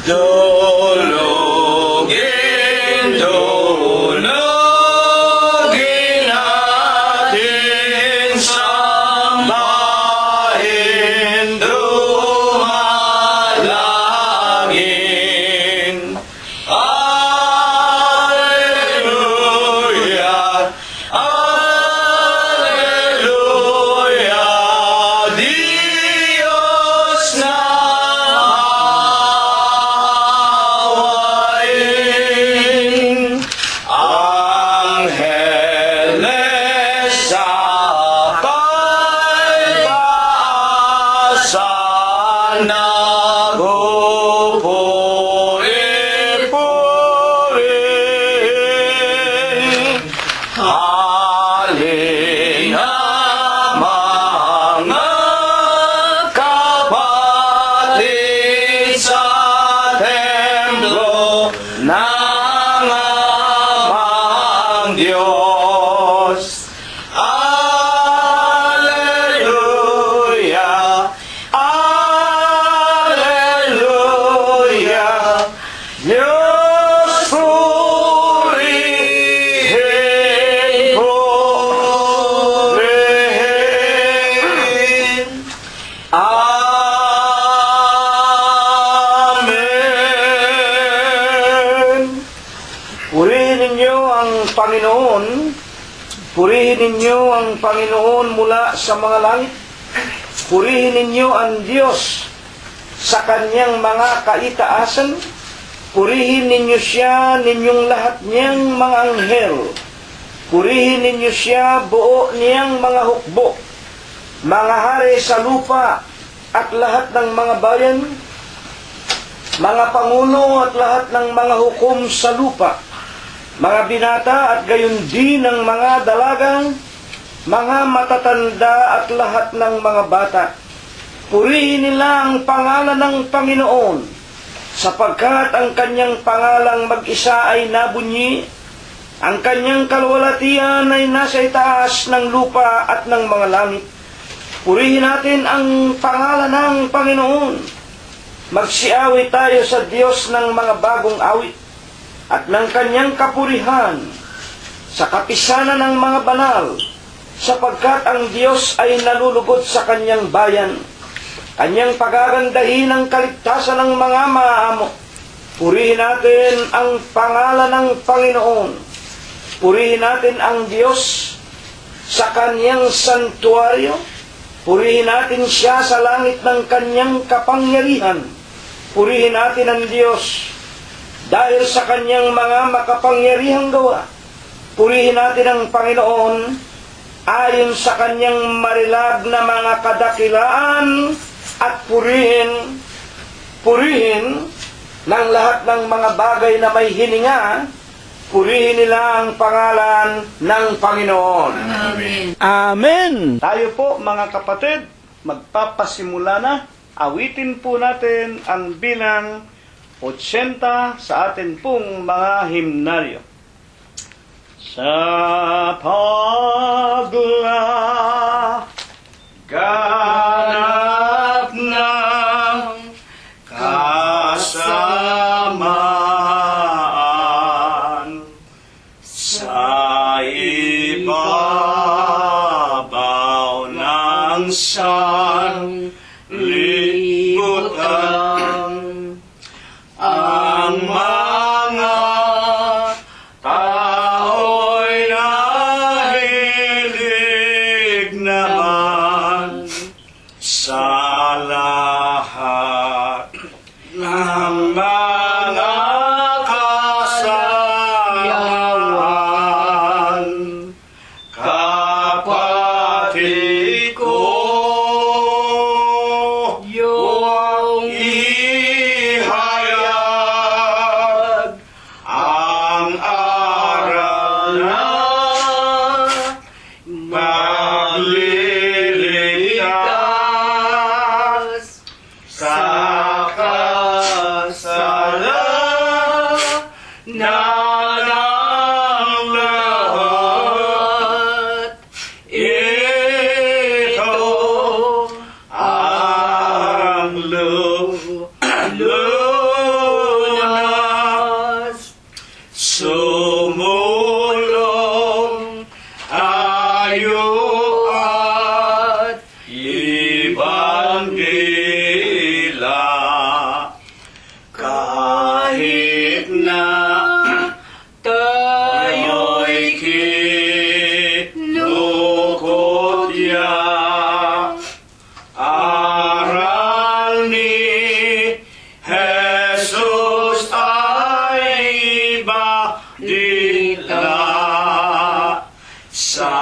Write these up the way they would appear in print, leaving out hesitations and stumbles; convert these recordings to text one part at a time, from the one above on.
Dulugin, dulugin natin, sambahin, dumalangin. Alleluia, Alleluia, Diyos na awayin. Angeles sa pagpaasan, nagpupuri-puri. Halina mga kapatid sa templo ng amang Diyos. Alleluia, Alleluia, Diyos purihin, purihin. Amen. Purihin ninyo ang Panginoon. Purihin ninyo ang Panginoon mula sa mga langit. Purihin ninyo ang Diyos sa kanyang mga kaitaasan. Purihin ninyo siya, ninyong lahat niyang mga anghel. Purihin ninyo siya, buo niyang mga hukbo, mga hari sa lupa at lahat ng mga bayan, mga pangulo at lahat ng mga hukom sa lupa, mga binata at gayon din ng mga dalagang, mga matatanda at lahat ng mga bata. Purihin nila ang pangalan ng Panginoon, sapagkat ang kanyang pangalang mag-isa ay nabunyi, ang kanyang kalwalatian ay nasa itaas ng lupa at ng mga langit. Purihin natin ang pangalan ng Panginoon. Magsiawit tayo sa Diyos ng mga bagong awit at ng kanyang kapurihan sa kapisanan ng mga banal, sapagkat ang Diyos ay nalulugod sa kanyang bayan. Kanyang pagagandahin ang kaligtasan ng mga maamo. Purihin natin ang pangalan ng Panginoon. Purihin natin ang Diyos sa kanyang santuaryo. Purihin natin siya sa langit ng kanyang kapangyarihan. Purihin natin ang Diyos dahil sa kanyang mga makapangyarihang gawa. Purihin natin ang Panginoon ayon sa kanyang marilag na mga kadakilaan, at purihin ng lahat ng mga bagay na may hininga. Purihin nila ang pangalan ng Panginoon. Amen. Amen. Tayo po mga kapatid, magpapasimula na. Awitin po natin ang bilang 80 sa atin pong mga himnaryo. Sa paglaganap ng kasamaan sa ibabaw ng sanlibutan, ang mga tao'y nahilig naman sa lahat ng mga kasayawan. Kapatid ko, yung ihayag ang aral na magliligtas sa kasalanan ng lahat. Ito ang loob kahit na tayo'y kinukot niya. Aral ni Jesus ay iba dila sa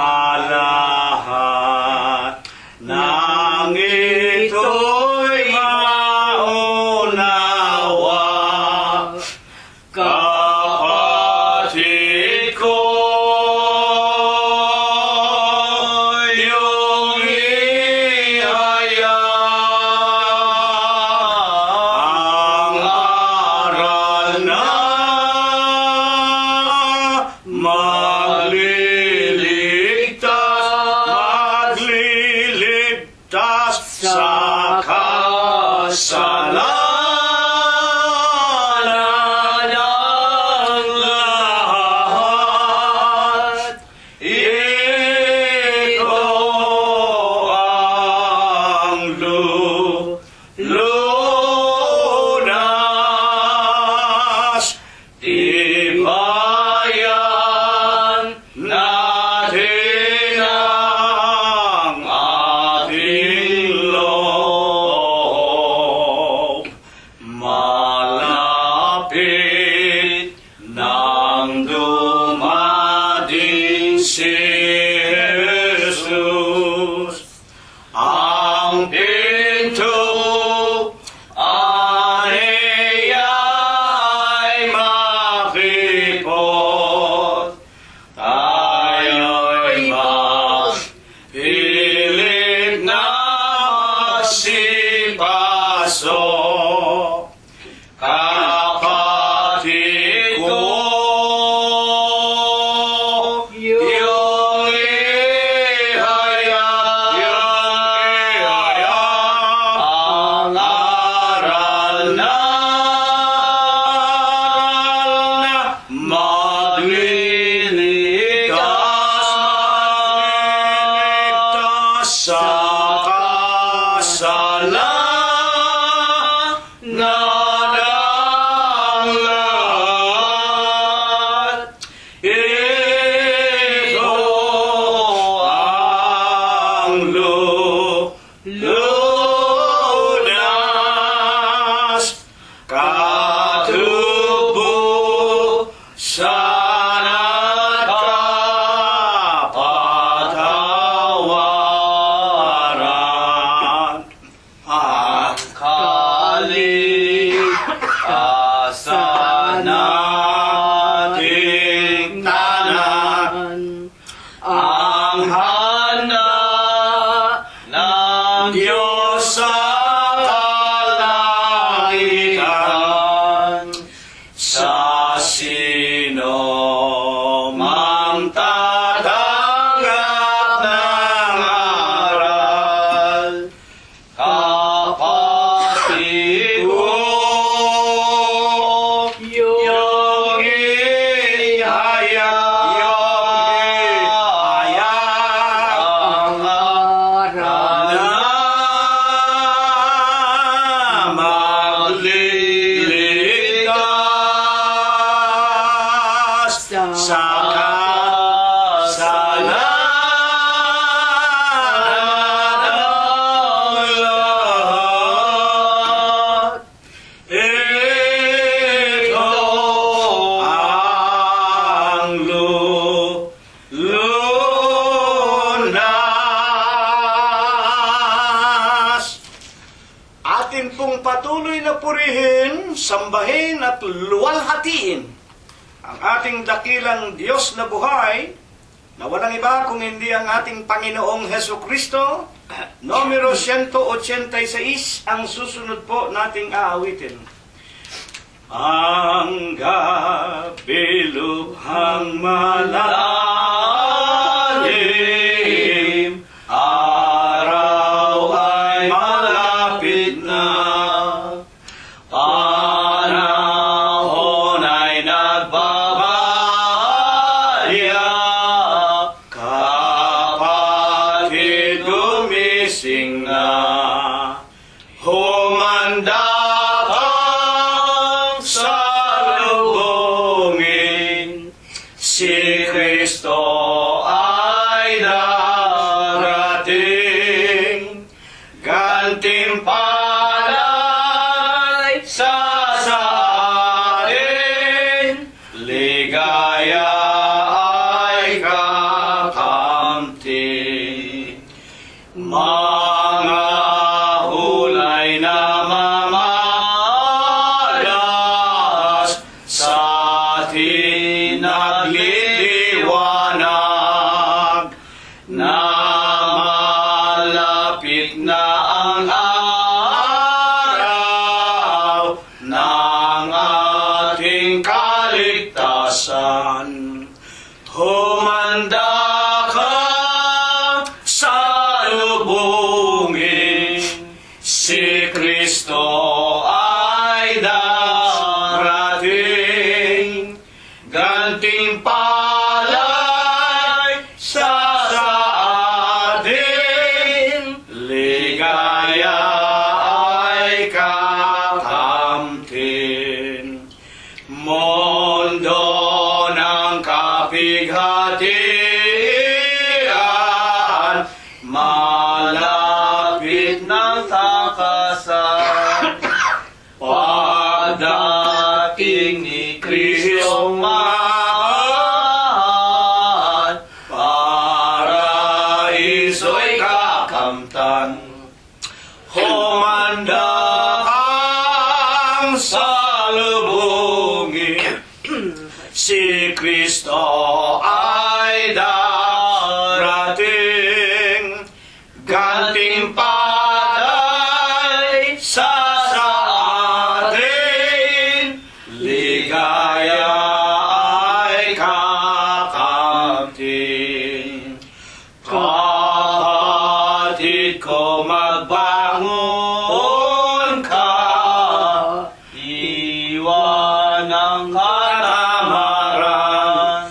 lahat ng ito'y maunawa. Kapatid ko, yung ihaya ang aral na magliligtas sa kasalanan ng lahat. Ito ang lunas, tibayan natin ang ating loob. Malapit nang dumating si Jesus, ang pinto ay makipot. Tayo'y magpilit na magsipasok. Kapatid ko, yung ihaya ang aral na magliligtas sa kasalanan ng lahat. Ito ang lunas, katubusan at kapatawaran, ang kaligtasan nating tanan, ang handa ng Diyos sa kalangitan. Sa sino mang tatanggap ng aral, kapatid ko, yung ihaya ang aral na magliligtas sa kasalanan ng lahat. Ito ang lunas. Atin pong patuloy na purihin, sambahin at luwalhatiin ang ating dakilang Diyos na buhay, na walang iba kung hindi ang ating Panginoong Heso Kristo. Numero 186 ang susunod po nating aawitin. Ang gabi lubhang malalim, araw ay malapit na, panahon ay nagbabahaya. Kapatid, gumising na, humanda kang bighatian, malapit ng takasan. Pagdating ni Kristo man, paraiso'y kakamtan. Humanda ang salubungin, si Kristo ay darating, gantimpala'y sa atin, ligaya ay kakamtin. Kapatid ko, magbangon ka, iwan ang katamaran,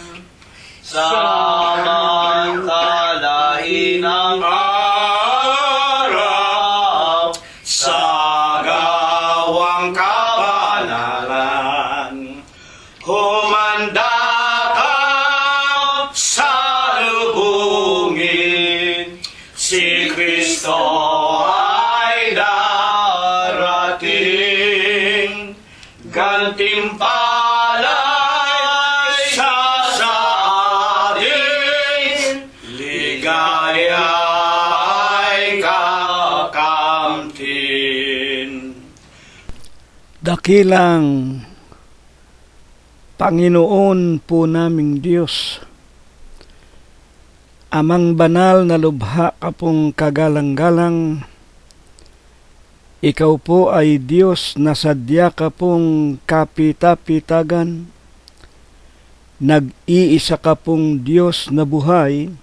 samantalahin ang araw, sa gawang kabanalan. Humanda ka sa lubungin, si Kristo ay darating, gantimpala'y sa atin, ligaya ay kakamtin. Dakilang Panginoon po naming Diyos, Amang banal na lubha ka pong kagalang-galang, Ikaw po ay Diyos na sadya ka pong kapita-pitagan, Nag-iisa ka pong Diyos na buhay,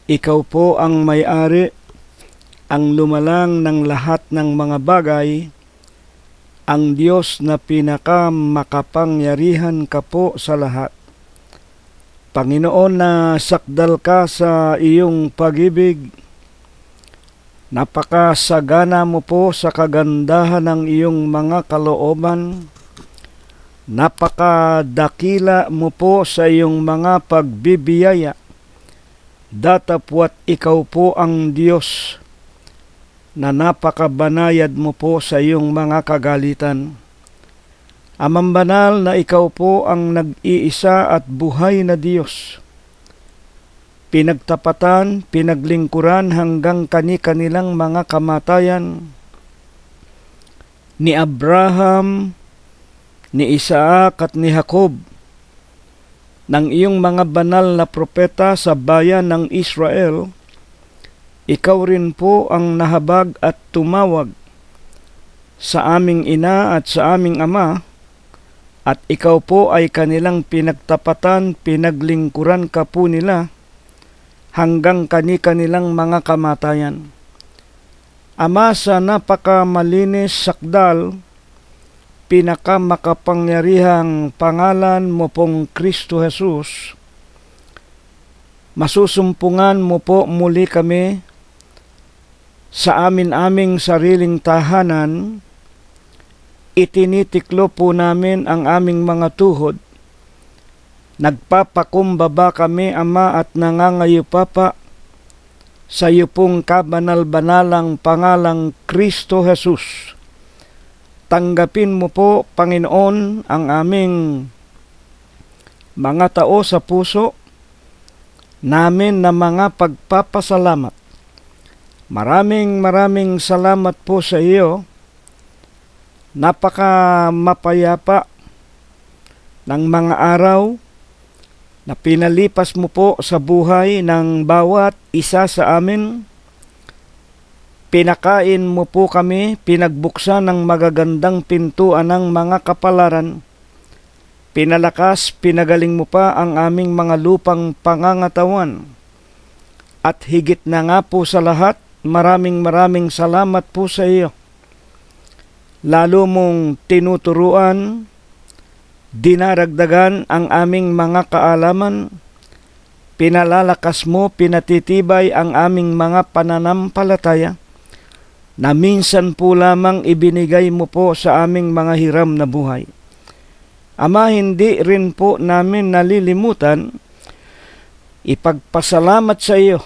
Ikaw po ang may-ari, ang lumalang ng lahat ng mga bagay, ang Diyos na pinakamakapangyarihan ka po sa lahat. Panginoon, na sakdal ka sa iyong pag-ibig, napakasagana mo po sa kagandahan ng iyong mga kalooban, napakadakila mo po sa iyong mga pagbibiyaya, datapwat ikaw po ang Diyos na napakabanayad mo po sa iyong mga kagalitan. Amang banal na ikaw po ang nag-iisa at buhay na Diyos. Pinagtapatan, pinaglingkuran hanggang kani-kanilang mga kamatayan ni Abraham, ni Isaac at ni Jacob, ng iyong mga banal na propeta sa bayan ng Israel. Ikaw rin po ang nahabag at tumawag sa aming ina at sa aming ama, at ikaw po ay kanilang pinagtapatan, pinaglingkuran ka po nila hanggang kani-kanilang mga kamatayan. Ama, sa napakamalinis sakdal, pinakamakapangyarihang pangalan mo pong Kristo Jesus, masusumpungan mo po muli kami sa aming sariling tahanan. Itinitiklo po namin ang aming mga tuhod. Nagpapakumbaba kami, Ama, at nangangayupapa sa iyo pong kabanal-banalang pangalang Kristo Jesus. Tanggapin mo po, Panginoon, ang aming mga tao sa puso namin na mga pagpapasalamat. Maraming salamat po sa iyo. Napaka mapayapa ng mga araw na pinalipas mo po sa buhay ng bawat isa sa amin. Pinakain mo po kami, pinagbuksan ng magagandang pintuan ng mga kapalaran. Pinalakas, pinagaling mo pa ang aming mga lupang pangangatawan. At higit na nga po sa lahat, maraming salamat po sa iyo. Lalo mong tinuturuan, dinaragdagan ang aming mga kaalaman, pinalalakas mo, pinatitibay ang aming mga pananampalataya, na minsan po lamang ibinigay mo po sa aming mga hiram na buhay. Ama, hindi rin po namin nalilimutan ipagpasalamat sa iyo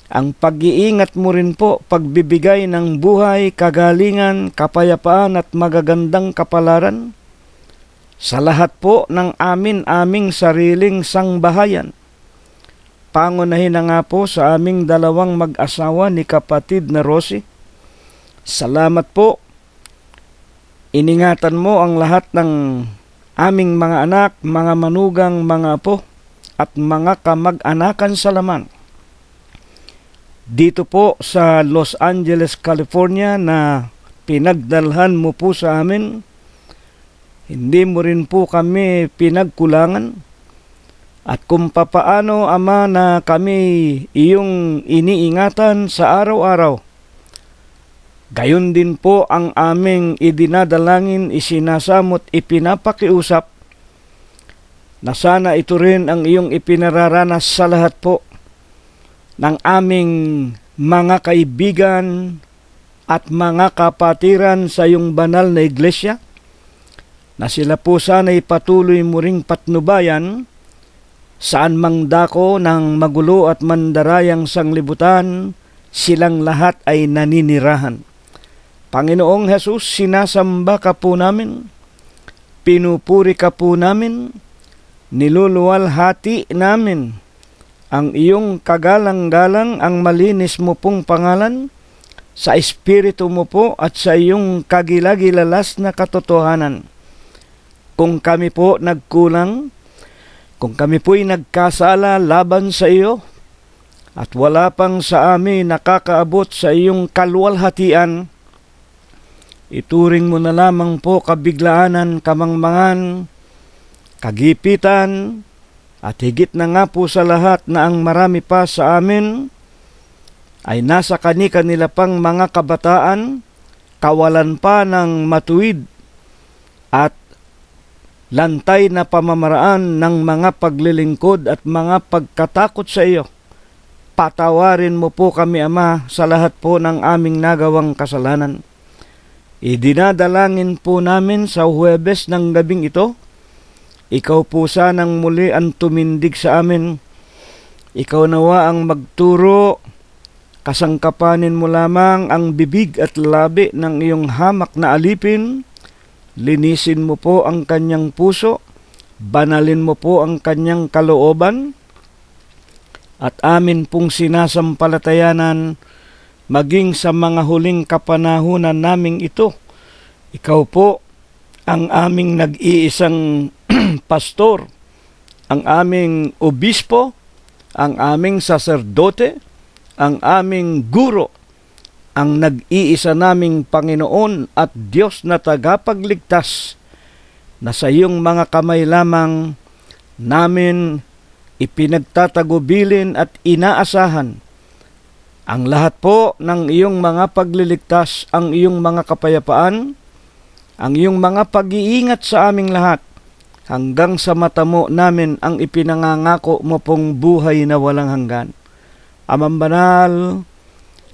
ang pag-iingat mo rin po, pagbibigay ng buhay, kagalingan, kapayapaan at magagandang kapalaran sa lahat po ng aming sariling sangbahayan. Pangunahin na nga po sa aming dalawang mag-asawa ni kapatid na Rosie. Salamat po. Iningatan mo ang lahat ng aming mga anak, mga manugang, mga apo at mga kamag-anakan sa laman. Dito po sa Los Angeles, California na pinagdalhan mo po sa amin, hindi mo rin po kami pinagkulangan. At kung papaano, Ama, na kami iyong iniingatan sa araw-araw, gayon din po ang aming idinadalangin, isinasamot, ipinapakiusap, na sana ito rin ang iyong ipinararanas sa lahat po ng aming mga kaibigan at mga kapatiran sa iyong banal na iglesia, na sila po sana'y patuloy mo ring patnubayan saan mang dako ng magulo at mandarayang sanglibutan, silang lahat ay naninirahan. Panginoong Jesus, sinasamba ka po namin, pinupuri ka po namin, niluluwalhati namin ang iyong kagalang-galang, ang malinis mo pong pangalan, sa espiritu mo po at sa iyong kagilagilalas na katotohanan. Kung kami po nagkulang, kung kami po'y nagkasala laban sa iyo, at wala pang sa amin nakakaabot sa iyong kaluwalhatian, ituring mo na lamang po kabiglaanan, kamangmangan, kagipitan, at higit na nga po sa lahat na ang marami pa sa amin ay nasa kani-kanila pang mga kabataan, kawalan pa ng matuwid at lantay na pamamaraan ng mga paglilingkod at mga pagkatakot sa iyo. Patawarin mo po kami, Ama, sa lahat po ng aming nagawang kasalanan. Idinadalangin po namin sa Huwebes ng gabing ito, ikaw po sanang muli ang tumindig sa amin. Ikaw nawa ang magturo, kasangkapanin mo lamang ang bibig at labi ng iyong hamak na alipin. Linisin mo po ang kanyang puso, banalin mo po ang kanyang kalooban, at amin pong sinasampalatayanan maging sa mga huling kapanahunan naming ito. Ikaw po ang aming nag-iisang pastor, ang aming obispo, ang aming saserdote, ang aming guro, ang nag-iisa naming Panginoon at Diyos na tagapagligtas, na sa iyong mga kamay lamang namin ipinagtatagubilin at inaasahan ang lahat po ng iyong mga pagliligtas, ang iyong mga kapayapaan, ang iyong mga pag-iingat sa aming lahat, hanggang sa matamo namin ang ipinangangako mo pong buhay na walang hanggan. Amang banal,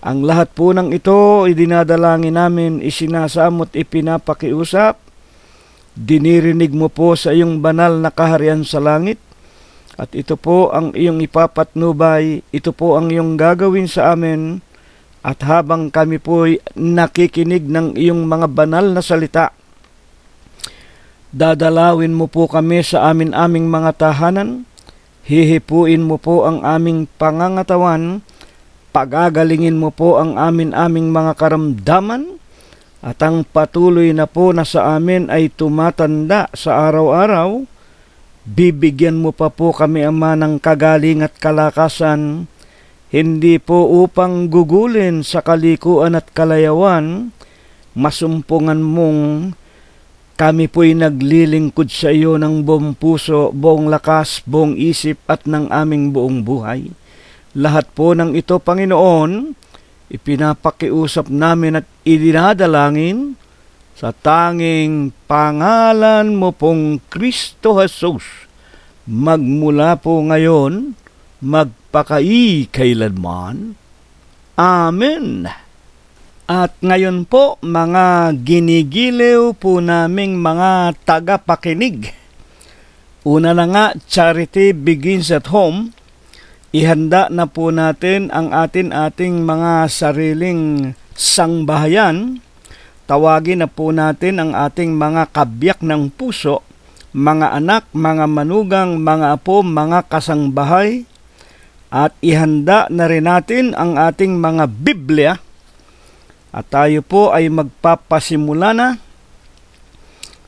ang lahat po ng ito idinadalangin namin, isinasamot, ipinapakiusap, dinirinig mo po sa iyong banal na kaharian sa langit, at ito po ang iyong ipapatnubay, ito po ang iyong gagawin sa amin, at habang kami po'y nakikinig ng iyong mga banal na salita, dadalawin mo po kami sa aming mga tahanan, hihipuin mo po ang aming pangangatawan, pagagalingin mo po ang aming mga karamdaman, at ang patuloy na po na sa amin ay tumatanda sa araw-araw, bibigyan mo pa po kami, Ama, ng kagaling at kalakasan, hindi po upang gugulin sa kalikuan at kalayawan, masumpungan mong kami po'y naglilingkod sa iyo ng buong puso, buong lakas, buong isip at ng aming buong buhay. Lahat po ng ito, Panginoon, ipinapakiusap namin at idinadalangin sa tanging pangalan mo pong Kristo Jesus, magmula po ngayon, magpakai kailanman. Amen. At ngayon po, mga ginigiliw po naming mga tagapakinig. Una na nga, charity begins at home. Ihanda na po natin ang ating mga sariling sangbahayan. Tawagin na po natin ang ating mga kabiyak ng puso, mga anak, mga manugang, mga apo, mga kasangbahay. At ihanda na rin natin ang ating mga Biblia. At tayo po ay magpapasimula na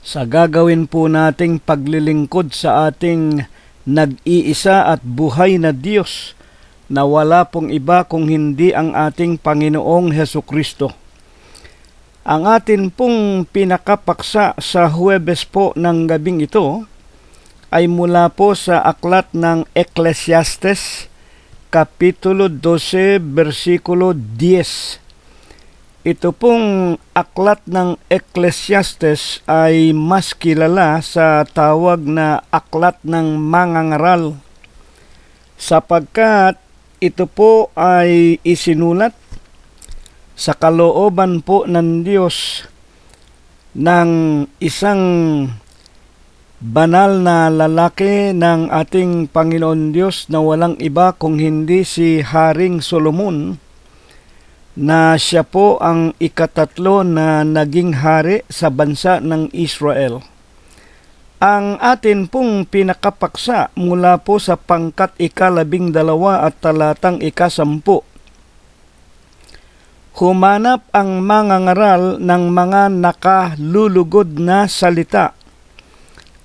sa gagawin po nating paglilingkod sa ating nag-iisa at buhay na Diyos na wala pong iba kung hindi ang ating Panginoong Hesukristo. Ang atin pong pinakapaksa sa Huwebes po ng gabing ito ay mula po sa aklat ng Ecclesiastes, Kapitulo 12, versikulo 10. Ito pong aklat ng Ecclesiastes ay mas kilala sa tawag na aklat ng mangangaral sapagkat ito po ay isinulat sa kalooban po ng Diyos ng isang banal na lalaki ng ating Panginoon Diyos na walang iba kung hindi si Haring Solomon, na siya po ang ikatatlo na naging hari sa bansa ng Israel. Ang atin pong pinakapaksa mula po sa pangkat 12 at talatang 10. Humanap ang mangangaral ng mga nakalulugod na salita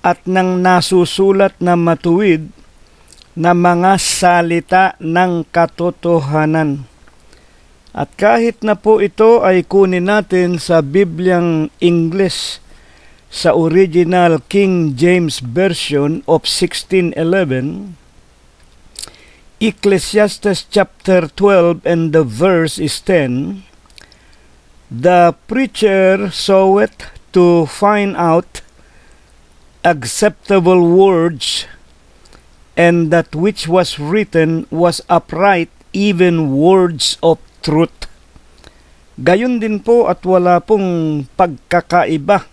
at ng nasusulat na matuwid na mga salita ng katotohanan. At kahit na po ito ay kunin natin sa Bibliang Ingles sa original King James Version of 1611, Ecclesiastes chapter 12 and the verse is 10, the preacher soweth to find out acceptable words, and that which was written was upright, even words of truth. Gayon din po at wala pong pagkakaiba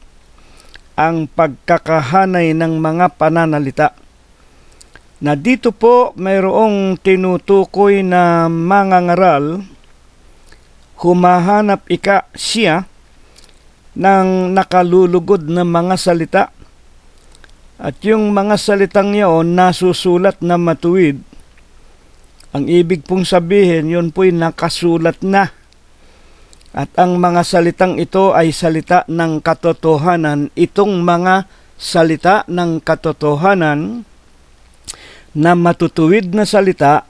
ang pagkakahanay ng mga pananalita. Na dito po mayroong tinutukoy na mangangaral, humahanap siya ng nakalulugod na mga salita. At yung mga salitang yaon nasusulat na matuwid. Ang ibig pong sabihin, yun po'y nakasulat na. At ang mga salitang ito ay salita ng katotohanan. Itong mga salita ng katotohanan na matutuwid na salita,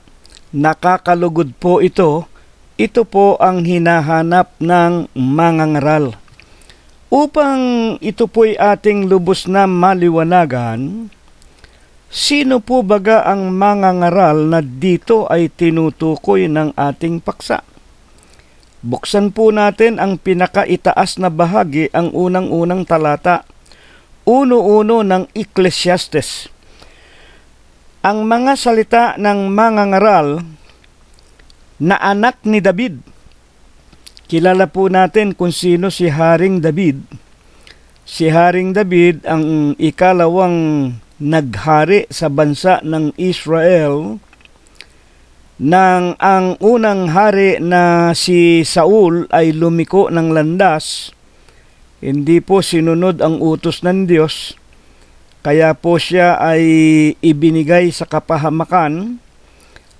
nakakalugod po ito. Ito po ang hinahanap ng mangangaral. Upang ito po'y ating lubos na maliwanagan, sino po baga ang mangangaral na dito ay tinutukoy ng ating paksa? Buksan po natin ang pinakaitaas na bahagi, ang unang-unang talata, 1:1 ng Ecclesiastes. Ang mga salita ng mangangaral na anak ni David. Kilala po natin kung sino si Haring David. Si Haring David ang ikalawang naghari sa bansa ng Israel nang ang unang hari na si Saul ay lumiko ng landas. Hindi po sinunod ang utos ng Diyos, kaya po siya ay ibinigay sa kapahamakan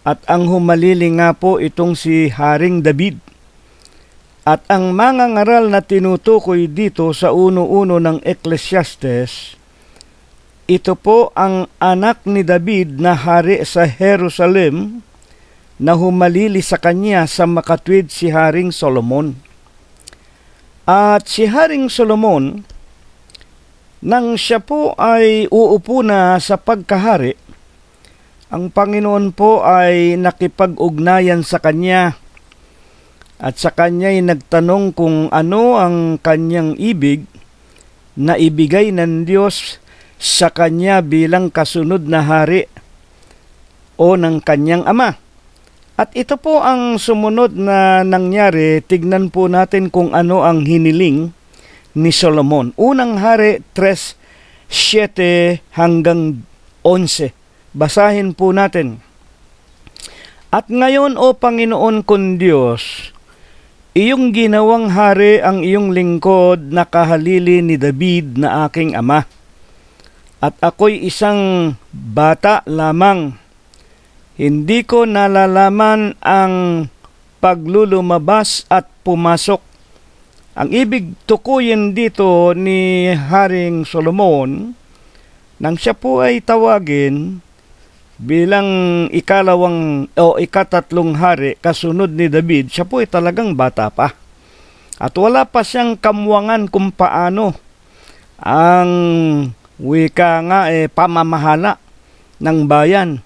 at ang humalili nga po itong si Haring David. At ang mangangaral na tinutukoy dito sa 1:1 ng Ecclesiastes, ito po ang anak ni David na hari sa Jerusalem na humalili sa kanya sa makatwid si Haring Solomon. At si Haring Solomon, nang siya po ay uupo na sa pagkahari, ang Panginoon po ay nakipag-ugnayan sa kanya at sa kanya'y nagtanong kung ano ang kanyang ibig na ibigay ng Diyos sa kanya bilang kasunod na hari o ng kanyang ama. At ito po ang sumunod na nangyari. Tignan po natin kung ano ang hiniling ni Solomon. Unang Hari 3:7 hanggang 11. Basahin po natin. At ngayon, O Panginoon kong Diyos, iyong ginawang hari ang iyong lingkod na kahalili ni David na aking ama. At ako'y isang bata lamang. Hindi ko nalalaman ang paglulumabas at pumasok. Ang ibig tukuyin dito ni Haring Solomon, nang siya po ay tawagin bilang ikatatlong hari kasunod ni David, siya po ay talagang bata pa. At wala pa siyang kamuwangan kung paano ang pamamahala ng bayan.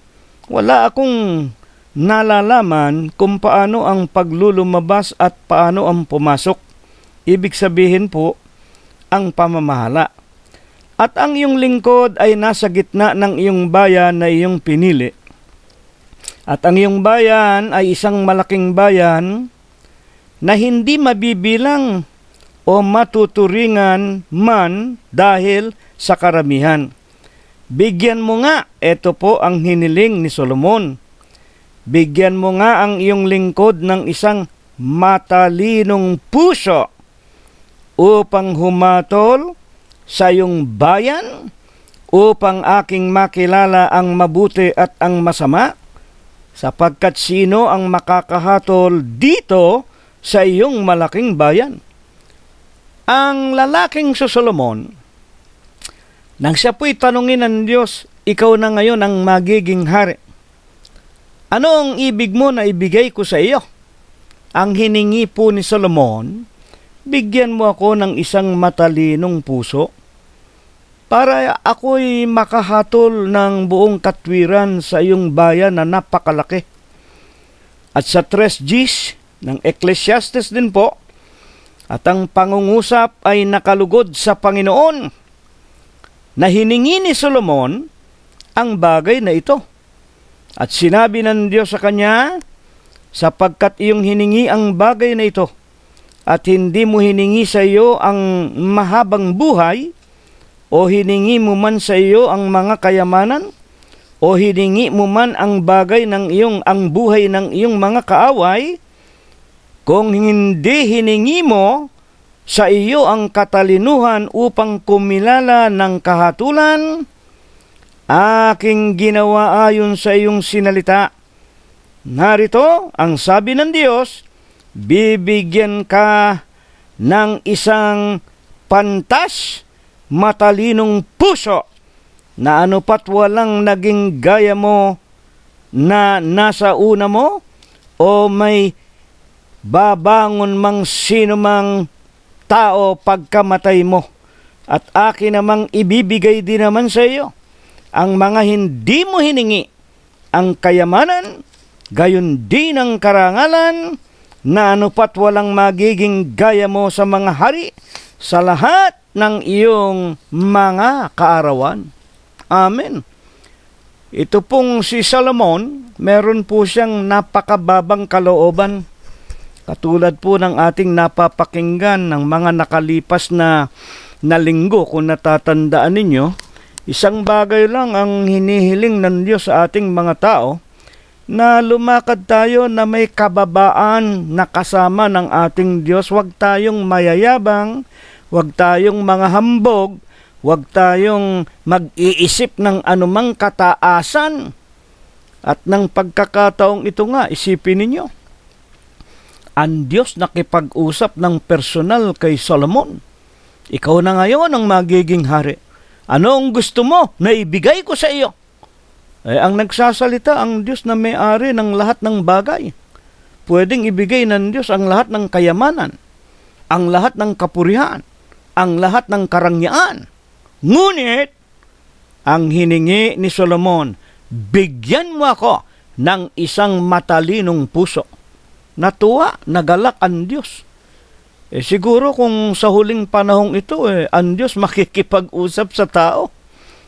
Wala akong nalalaman kung paano ang paglulumabas at paano ang pumasok. Ibig sabihin po, ang pamamahala. At ang iyong lingkod ay nasa gitna ng iyong bayan na iyong pinili. At ang iyong bayan ay isang malaking bayan na hindi mabibilang o matuturingan man dahil sa karamihan. Bigyan mo nga, ito po ang hiniling ni Solomon. Bigyan mo nga ang iyong lingkod ng isang matalinong puso upang humatol sa iyong bayan, upang aking makilala ang mabuti at ang masama, sapagkat sino ang makakahatol dito sa iyong malaking bayan? Ang lalaking si Solomon, nang siya po'y tanungin ng Diyos, ikaw na ngayon ang magiging hari. Ano ang ibig mo na ibigay ko sa iyo? Ang hiningi po ni Solomon, bigyan mo ako ng isang matalinong puso para ako'y makahatol ng buong katwiran sa iyong bayan na napakalaki. At sa 3:10 ng Ecclesiastes din po, at ang pangungusap ay nakalugod sa Panginoon, na hiningi ni Solomon ang bagay na ito. At sinabi ng Diyos sa kanya, sapagkat iyong hiningi ang bagay na ito, at hindi mo hiningi sa iyo ang mahabang buhay, o hiningi mo man sa iyo ang mga kayamanan, o hiningi mo man ang bagay ng ang buhay ng iyong mga kaaway, kung hindi hiningi mo sa iyo ang katalinuhan upang kumilala ng kahatulan, aking ginawa ayon sa iyong sinalita. Narito ang sabi ng Diyos, bibigyan ka ng isang pantas, matalinong puso, na anupat walang naging gaya mo na nasa una mo, o may babangon mang sino mang tao pagkamatay mo. At akin namang ibibigay din naman sa iyo ang mga hindi mo hiningi, ang kayamanan, gayon din ang karangalan, na anupat walang magiging gaya mo sa mga hari, sa lahat ng iyong mga kaarawan. Amen. Ito pong si Solomon, meron po siyang napakababang kalooban. Katulad po ng ating napapakinggan ng mga nakalipas na linggo, kung natatandaan ninyo, isang bagay lang ang hinihiling ng Diyos sa ating mga tao, na lumakad tayo na may kababaan na kasama ng ating Diyos. Huwag tayong mayayabang, huwag tayong mga hambog, huwag tayong mag-iisip ng anumang kataasan. At ng pagkakataong ito nga, isipin ninyo, ang Diyos nakipag-usap ng personal kay Solomon. Ikaw na ngayon ang magiging hari. Ano ang gusto mo na ibigay ko sa iyo? Ang nagsasalita ang Diyos na may-ari ng lahat ng bagay. Pwedeng ibigay ng Diyos ang lahat ng kayamanan, ang lahat ng kapurihan, ang lahat ng karangyaan. Ngunit, ang hiningi ni Solomon, bigyan mo ako ng isang matalinong puso. Natuwa, nagalak ang Diyos. Siguro kung sa huling panahong ito, ang Diyos makikipag-usap sa tao.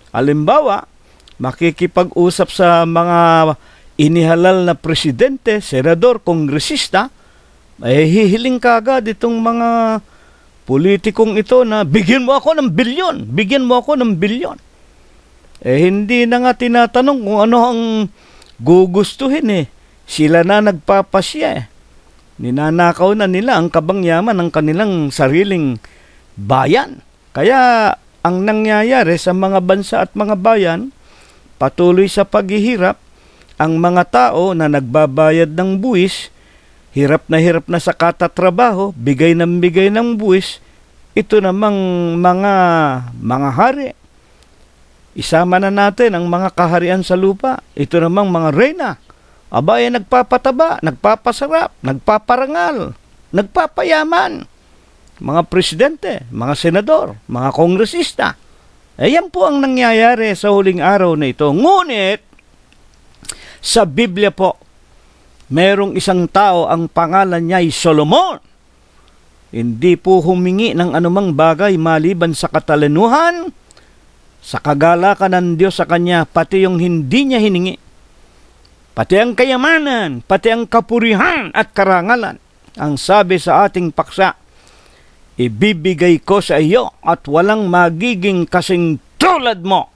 Halimbawa, makikipag-usap sa mga inihalal na presidente, senador, kongresista, ay hihiling kagad itong mga politikong ito na bigyan mo ako ng bilyon, bigyan mo ako ng bilyon. Hindi na nga tinatanong kung ano ang gugustuhin Sila na nagpapasya Ninanakaw na nila ang kabangyaman ng kanilang sariling bayan. Kaya ang nangyayari sa mga bansa at mga bayan, patuloy sa paghihirap, ang mga tao na nagbabayad ng buwis, hirap na sa katatrabaho, bigay ng buwis, ito namang mga hari. Isama na natin ang mga kaharian sa lupa. Ito namang mga reyna. Aba ay nagpapataba, nagpapasarap, nagpaparangal, nagpapayaman. Mga presidente, mga senador, mga kongresista. Yan po ang nangyayari sa huling araw na ito. Ngunit, sa Biblia po, merong isang tao, ang pangalan niya ay Solomon. Hindi po humingi ng anumang bagay maliban sa katalinuhan, sa kagalakan ng Diyos sa kanya, pati yung hindi niya hiningi. Pati ang kayamanan, pati ang kapurihan at karangalan. Ang sabi sa ating paksa, ibibigay ko sa iyo at walang magiging kasing tulad mo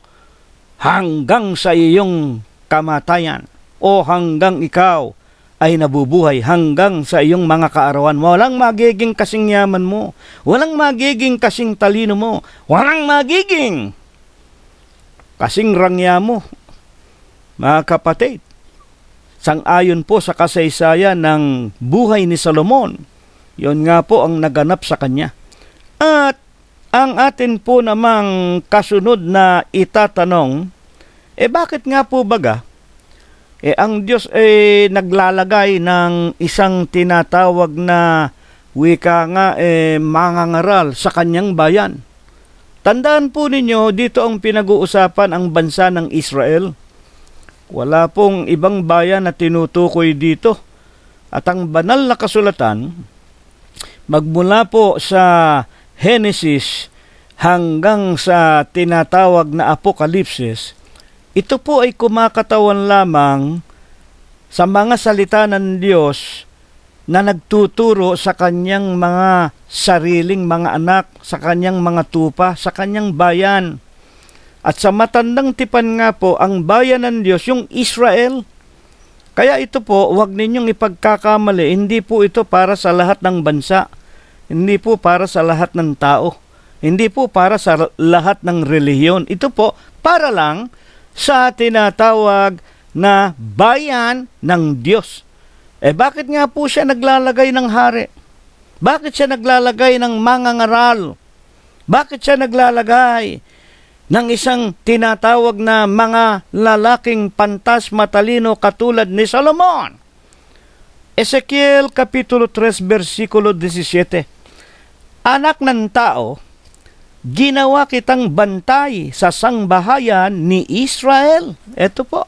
hanggang sa iyong kamatayan o hanggang ikaw ay nabubuhay hanggang sa iyong mga kaarawan. Walang magiging kasing yaman mo, walang magiging kasing talino mo, walang magiging kasing rangya mo. Mga kapatid, sang-ayon po sa kasaysayan ng buhay ni Solomon, yon nga po ang naganap sa kanya. At ang atin po namang kasunod na itatanong, bakit nga po baga? Ang Diyos naglalagay ng isang tinatawag na wika nga mangangaral sa kanyang bayan. Tandaan po ninyo, dito ang pinag-uusapan ang bansa ng Israel. Wala pong ibang bayan na tinutukoy dito. At ang banal na kasulatan, magmula po sa Genesis hanggang sa tinatawag na Apokalipsis, ito po ay kumakatawan lamang sa mga salita ng Diyos na nagtuturo sa kanyang mga sariling mga anak, sa kanyang mga tupa, sa kanyang bayan. At sa matandang tipan nga po, ang bayan ng Diyos, yung Israel. Kaya ito po, huwag ninyong ipagkakamali, hindi po ito para sa lahat ng bansa. Hindi po para sa lahat ng tao. Hindi po para sa lahat ng relihiyon. Ito po, para lang sa tinatawag na bayan ng Diyos. Bakit nga po siya naglalagay ng hari? Bakit siya naglalagay ng mangangaral? Bakit siya naglalagay ng isang tinatawag na mga lalaking pantas matalino katulad ni Solomon? Ezekiel Kapitulo 3, versikulo 17. Anak ng tao, ginawa kitang bantay sa sangbahayan ni Israel. Ito po.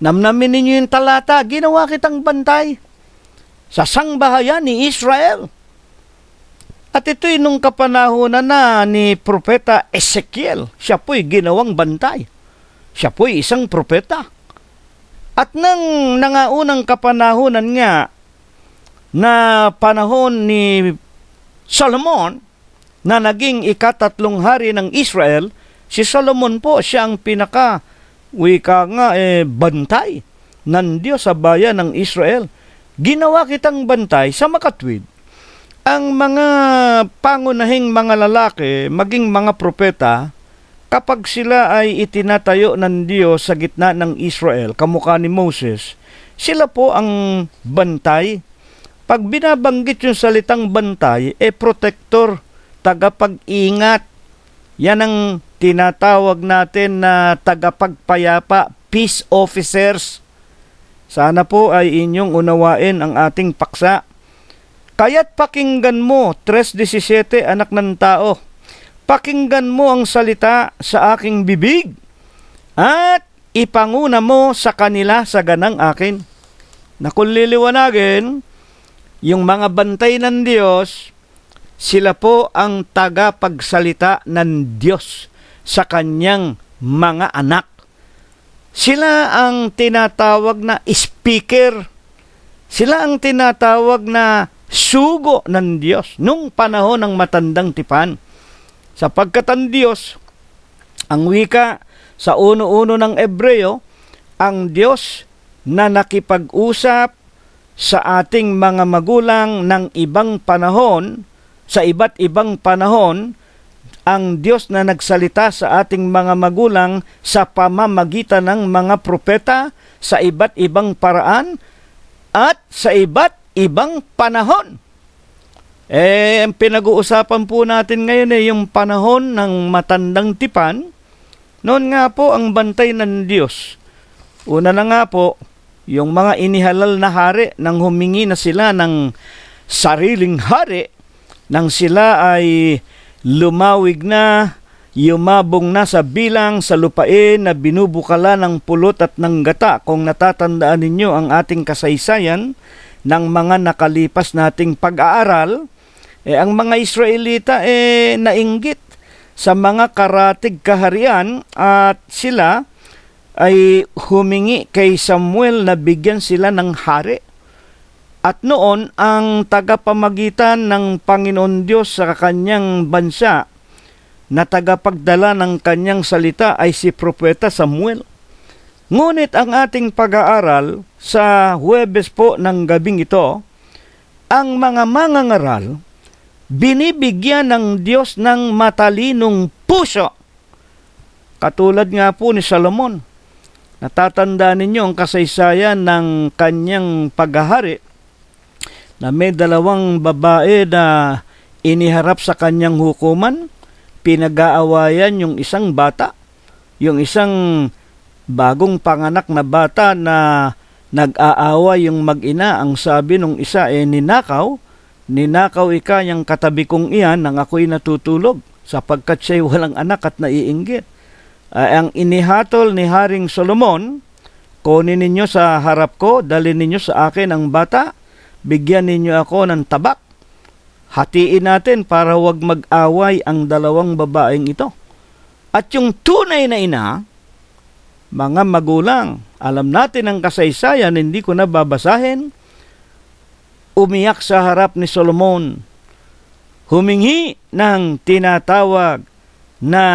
Namnamin ninyo yung talata, ginawa kitang bantay sa sangbahayan ni Israel. At ito'y nung kapanahonan na ni Propeta Ezekiel. Siya po'y ginawang bantay. Siya po'y isang propeta. At nang nangaunang kapanahonan nga na panahon ni Solomon, na naging ikatatlong hari ng Israel, si Solomon po siya ang bantay ng Diyos sa bayan ng Israel. Ginawa kitang bantay sa makatwid. Ang mga pangunahing mga lalaki, maging mga propeta, kapag sila ay itinatayo ng Diyos sa gitna ng Israel, kamukha ni Moses, sila po ang bantay. Pag binabanggit yung salitang bantay, protector, tagapag-ingat. Yan ang tinatawag natin na tagapagpayapa, peace officers. Sana po ay inyong unawain ang ating paksa. Kaya't pakinggan mo, 3:17, anak ng tao, pakinggan mo ang salita sa aking bibig at ipanguna mo sa kanila sa ganang akin. Na kung liliwanagin, yung mga bantay ng Diyos, sila po ang tagapagsalita ng Diyos sa kanyang mga anak. Sila ang tinatawag na speaker. Sila ang tinatawag na sugo ng Diyos nung panahon ng matandang tipan. Sapagkat ang Diyos, ang wika sa uno-uno ng Ebreo, ang Diyos na nakipag-usap sa ating mga magulang ng ibang panahon, sa iba't ibang panahon, ang Diyos na nagsalita sa ating mga magulang sa pamamagitan ng mga propeta sa iba't ibang paraan at sa iba't ibang panahon. Ang pinag-uusapan po natin ngayon ay yung panahon ng matandang tipan. Noon nga po ang bantay ng Diyos. Una na nga po, yung mga inihalal na hari nang humingi na sila ng sariling hari, nang sila ay lumawig na, yumabong na sa bilang sa lupain na binubukala ng pulot at ng gata. Kung natatandaan ninyo ang ating kasaysayan ng mga nakalipas nating pag-aaral, ang mga Israelita nainggit sa mga karatig kaharian at sila ay humingi kay Samuel na bigyan sila ng hari. At noon, ang tagapamagitan ng Panginoon Diyos sa kanyang bansa na tagapagdala ng kanyang salita ay si Propeta Samuel. Ngunit ang ating pag-aaral sa Huwebes po ng gabing ito, ang mga mangangaral, binibigyan ng Diyos ng matalinong puso. Katulad nga po ni Solomon. Natatandaan ninyo ang kasaysayan ng kanyang paghahari na may dalawang babae na iniharap sa kanyang hukuman, pinag-aawayan yung isang bata, yung isang bagong panganak na bata na nag-aawa yung mag-ina. Ang sabi nung isa ninakaw ika yung katabi kong iyan nang ako'y natutulog sapagkat siya'y walang anak at naiinggit. Ang inihatol ni Haring Solomon, kunin ninyo sa harap ko, dalhin ninyo sa akin ang bata, bigyan ninyo ako ng tabak. Hatiin natin para wag mag-away ang dalawang babaeng ito. At yung tunay na ina, mga magulang, alam natin ang kasaysayan, hindi ko na babasahin, umiyak sa harap ni Solomon, humingi ng tinatawag na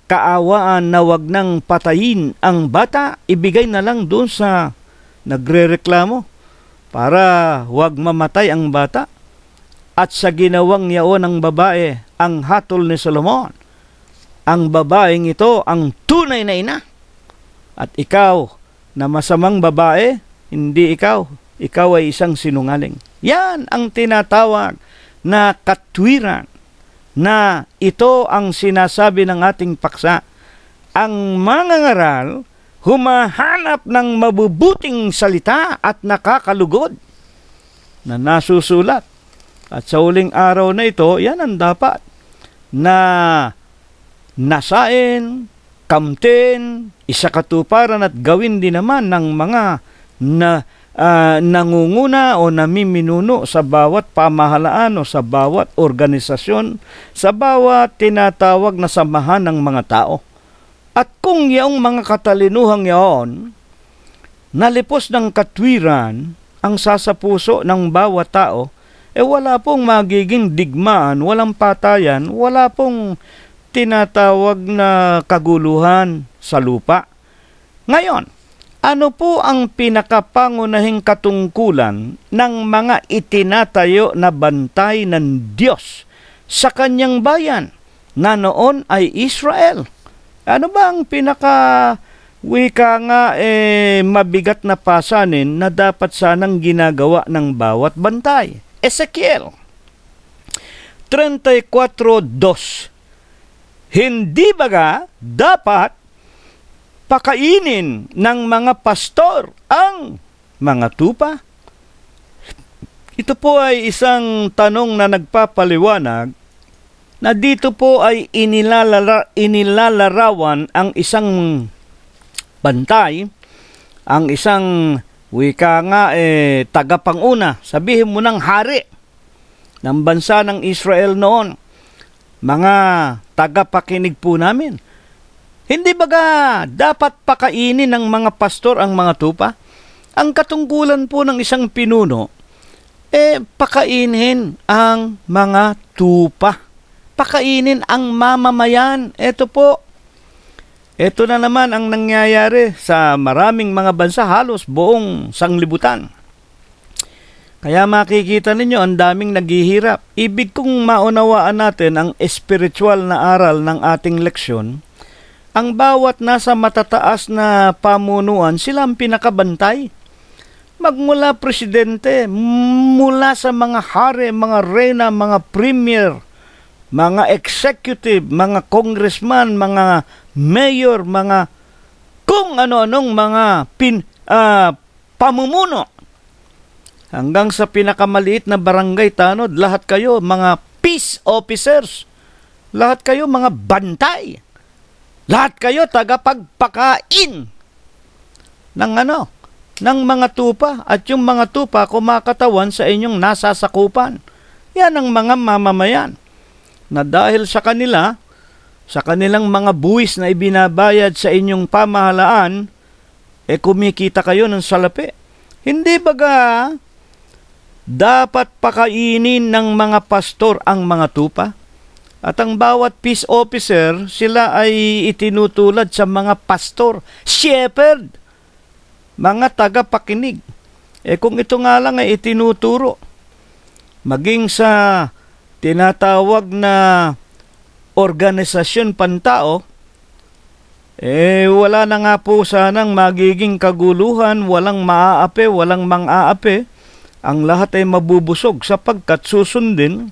kaawaan na wag nang patayin ang bata, ibigay na lang doon sa nagrereklamo para wag mamatay ang bata. At sa ginawang yaon ng babae, ang hatol ni Solomon, ang babaeng ito ang tunay na ina. At ikaw na masamang babae, hindi ikaw ay isang sinungaling. Yan ang tinatawag na katwiran, na ito ang sinasabi ng ating paksa. Ang mangangaral, humahanap ng mabubuting salita at nakakalugod na nasusulat. At sa huling araw na ito, yan ang dapat na nasain, kamtin, isakatuparan at gawin din naman ng mga nangunguna o namiminuno sa bawat pamahalaan o sa bawat organisasyon, sa bawat tinatawag na samahan ng mga tao. At kung yaong mga katalinuhang yaon, nalipos ng katwiran ang sasapuso ng bawat tao, wala pong magiging digmaan, walang patayan, wala pong tinatawag na kaguluhan sa lupa. Ngayon, ano po ang pinakapangunahing katungkulan ng mga itinatayo na bantay ng Diyos sa kanyang bayan na noon ay Israel? Ano ba ang wika nga mabigat na pasanin na dapat sanang ginagawa ng bawat bantay? Ezekiel 34:2. Hindi baga dapat pakainin ng mga pastor ang mga tupa? Ito po ay isang tanong na nagpapaliwanag na dito po ay inilalarawan ang isang bantay, ang isang wika nga tagapanguna, sabihin mo ng hari ng bansa ng Israel noon. Mga tagapakinig po namin, Hindi baga dapat pakainin ng mga pastor ang mga tupa? Ang katungkulan po ng isang pinuno, pakainin ang mga tupa. Pakainin ang mamamayan. Ito po. Ito na naman ang nangyayari sa maraming mga bansa, halos buong sanglibutan. Kaya makikita ninyo, ang daming naghihirap. Ibig kong maunawaan natin ang espiritual na aral ng ating leksyon. Ang bawat nasa matataas na pamunuan, sila ang pinakabantay. Magmula presidente, mula sa mga hari, mga reyna, mga premier, mga executive, mga congressman, mga mayor, mga kung ano-anong mga pamumuno. Hanggang sa pinakamaliit na barangay tanod, lahat kayo mga peace officers. Lahat kayo mga bantay. Lahat kayo tagapagpakain ng mga tupa, at yung mga tupa kumakatawan sa inyong nasasakupan. Yan ang mga mamamayan na dahil sa kanila, sa kanilang mga buwis na ibinabayad sa inyong pamahalaan, kumikita kayo ng salapi. Hindi baga dapat pakainin ng mga pastor ang mga tupa? At ang bawat peace officer, sila ay itinutulad sa mga pastor, shepherd, mga tagapakinig. Kung ito nga lang ay itinuturo, maging sa tinatawag na organisasyon pantao, wala na nga po sanang magiging kaguluhan, walang maaapi, walang mang-aapi. Ang lahat ay mabubusog sapagkat susundin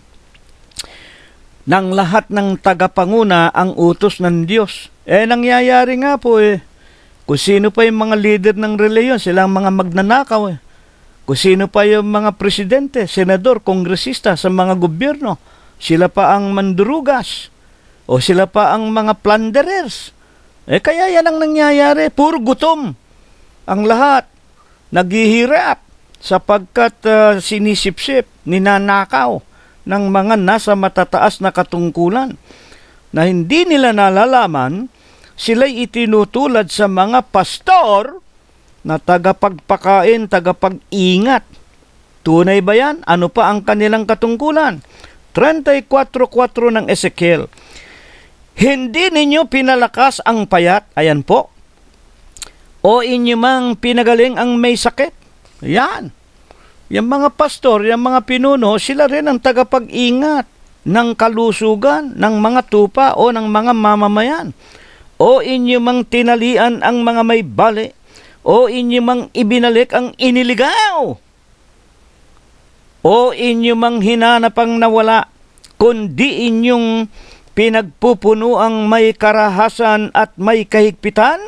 ng lahat ng tagapanguna ang utos ng Diyos. Nangyayari nga po kung sino pa yung mga leader ng reliyon, sila ang mga magnanakaw. Kung sino pa yung mga presidente, senador, kongresista sa mga gobyerno, sila pa ang mandurugas. O sila pa ang mga plunderers. Kaya yan ang nangyayari. Puro gutom. Ang lahat. Naghihirap sapagkat sinisipsip, ninanakaw ng mga nasa matataas na katungkulan na hindi nila nalalaman, sila'y itinutulad sa mga pastor na tagapagpakain, tagapag-ingat. Tunay ba yan? Ano pa ang kanilang katungkulan? 34:4 ng Ezekiel. Hindi ninyo pinalakas ang payat, ayan po, o inyo mang pinagaling ang may sakit. Yan. Yung mga pastor, yung mga pinuno, sila rin ang tagapag-ingat ng kalusugan ng mga tupa o ng mga mamamayan. O inyo mang tinalian ang mga may bali, o inyo mang ibinalik ang iniligaw, o inyo mang hinanap ang nawala, kundi inyong pinagpupuno ang may karahasan at may kahigpitan,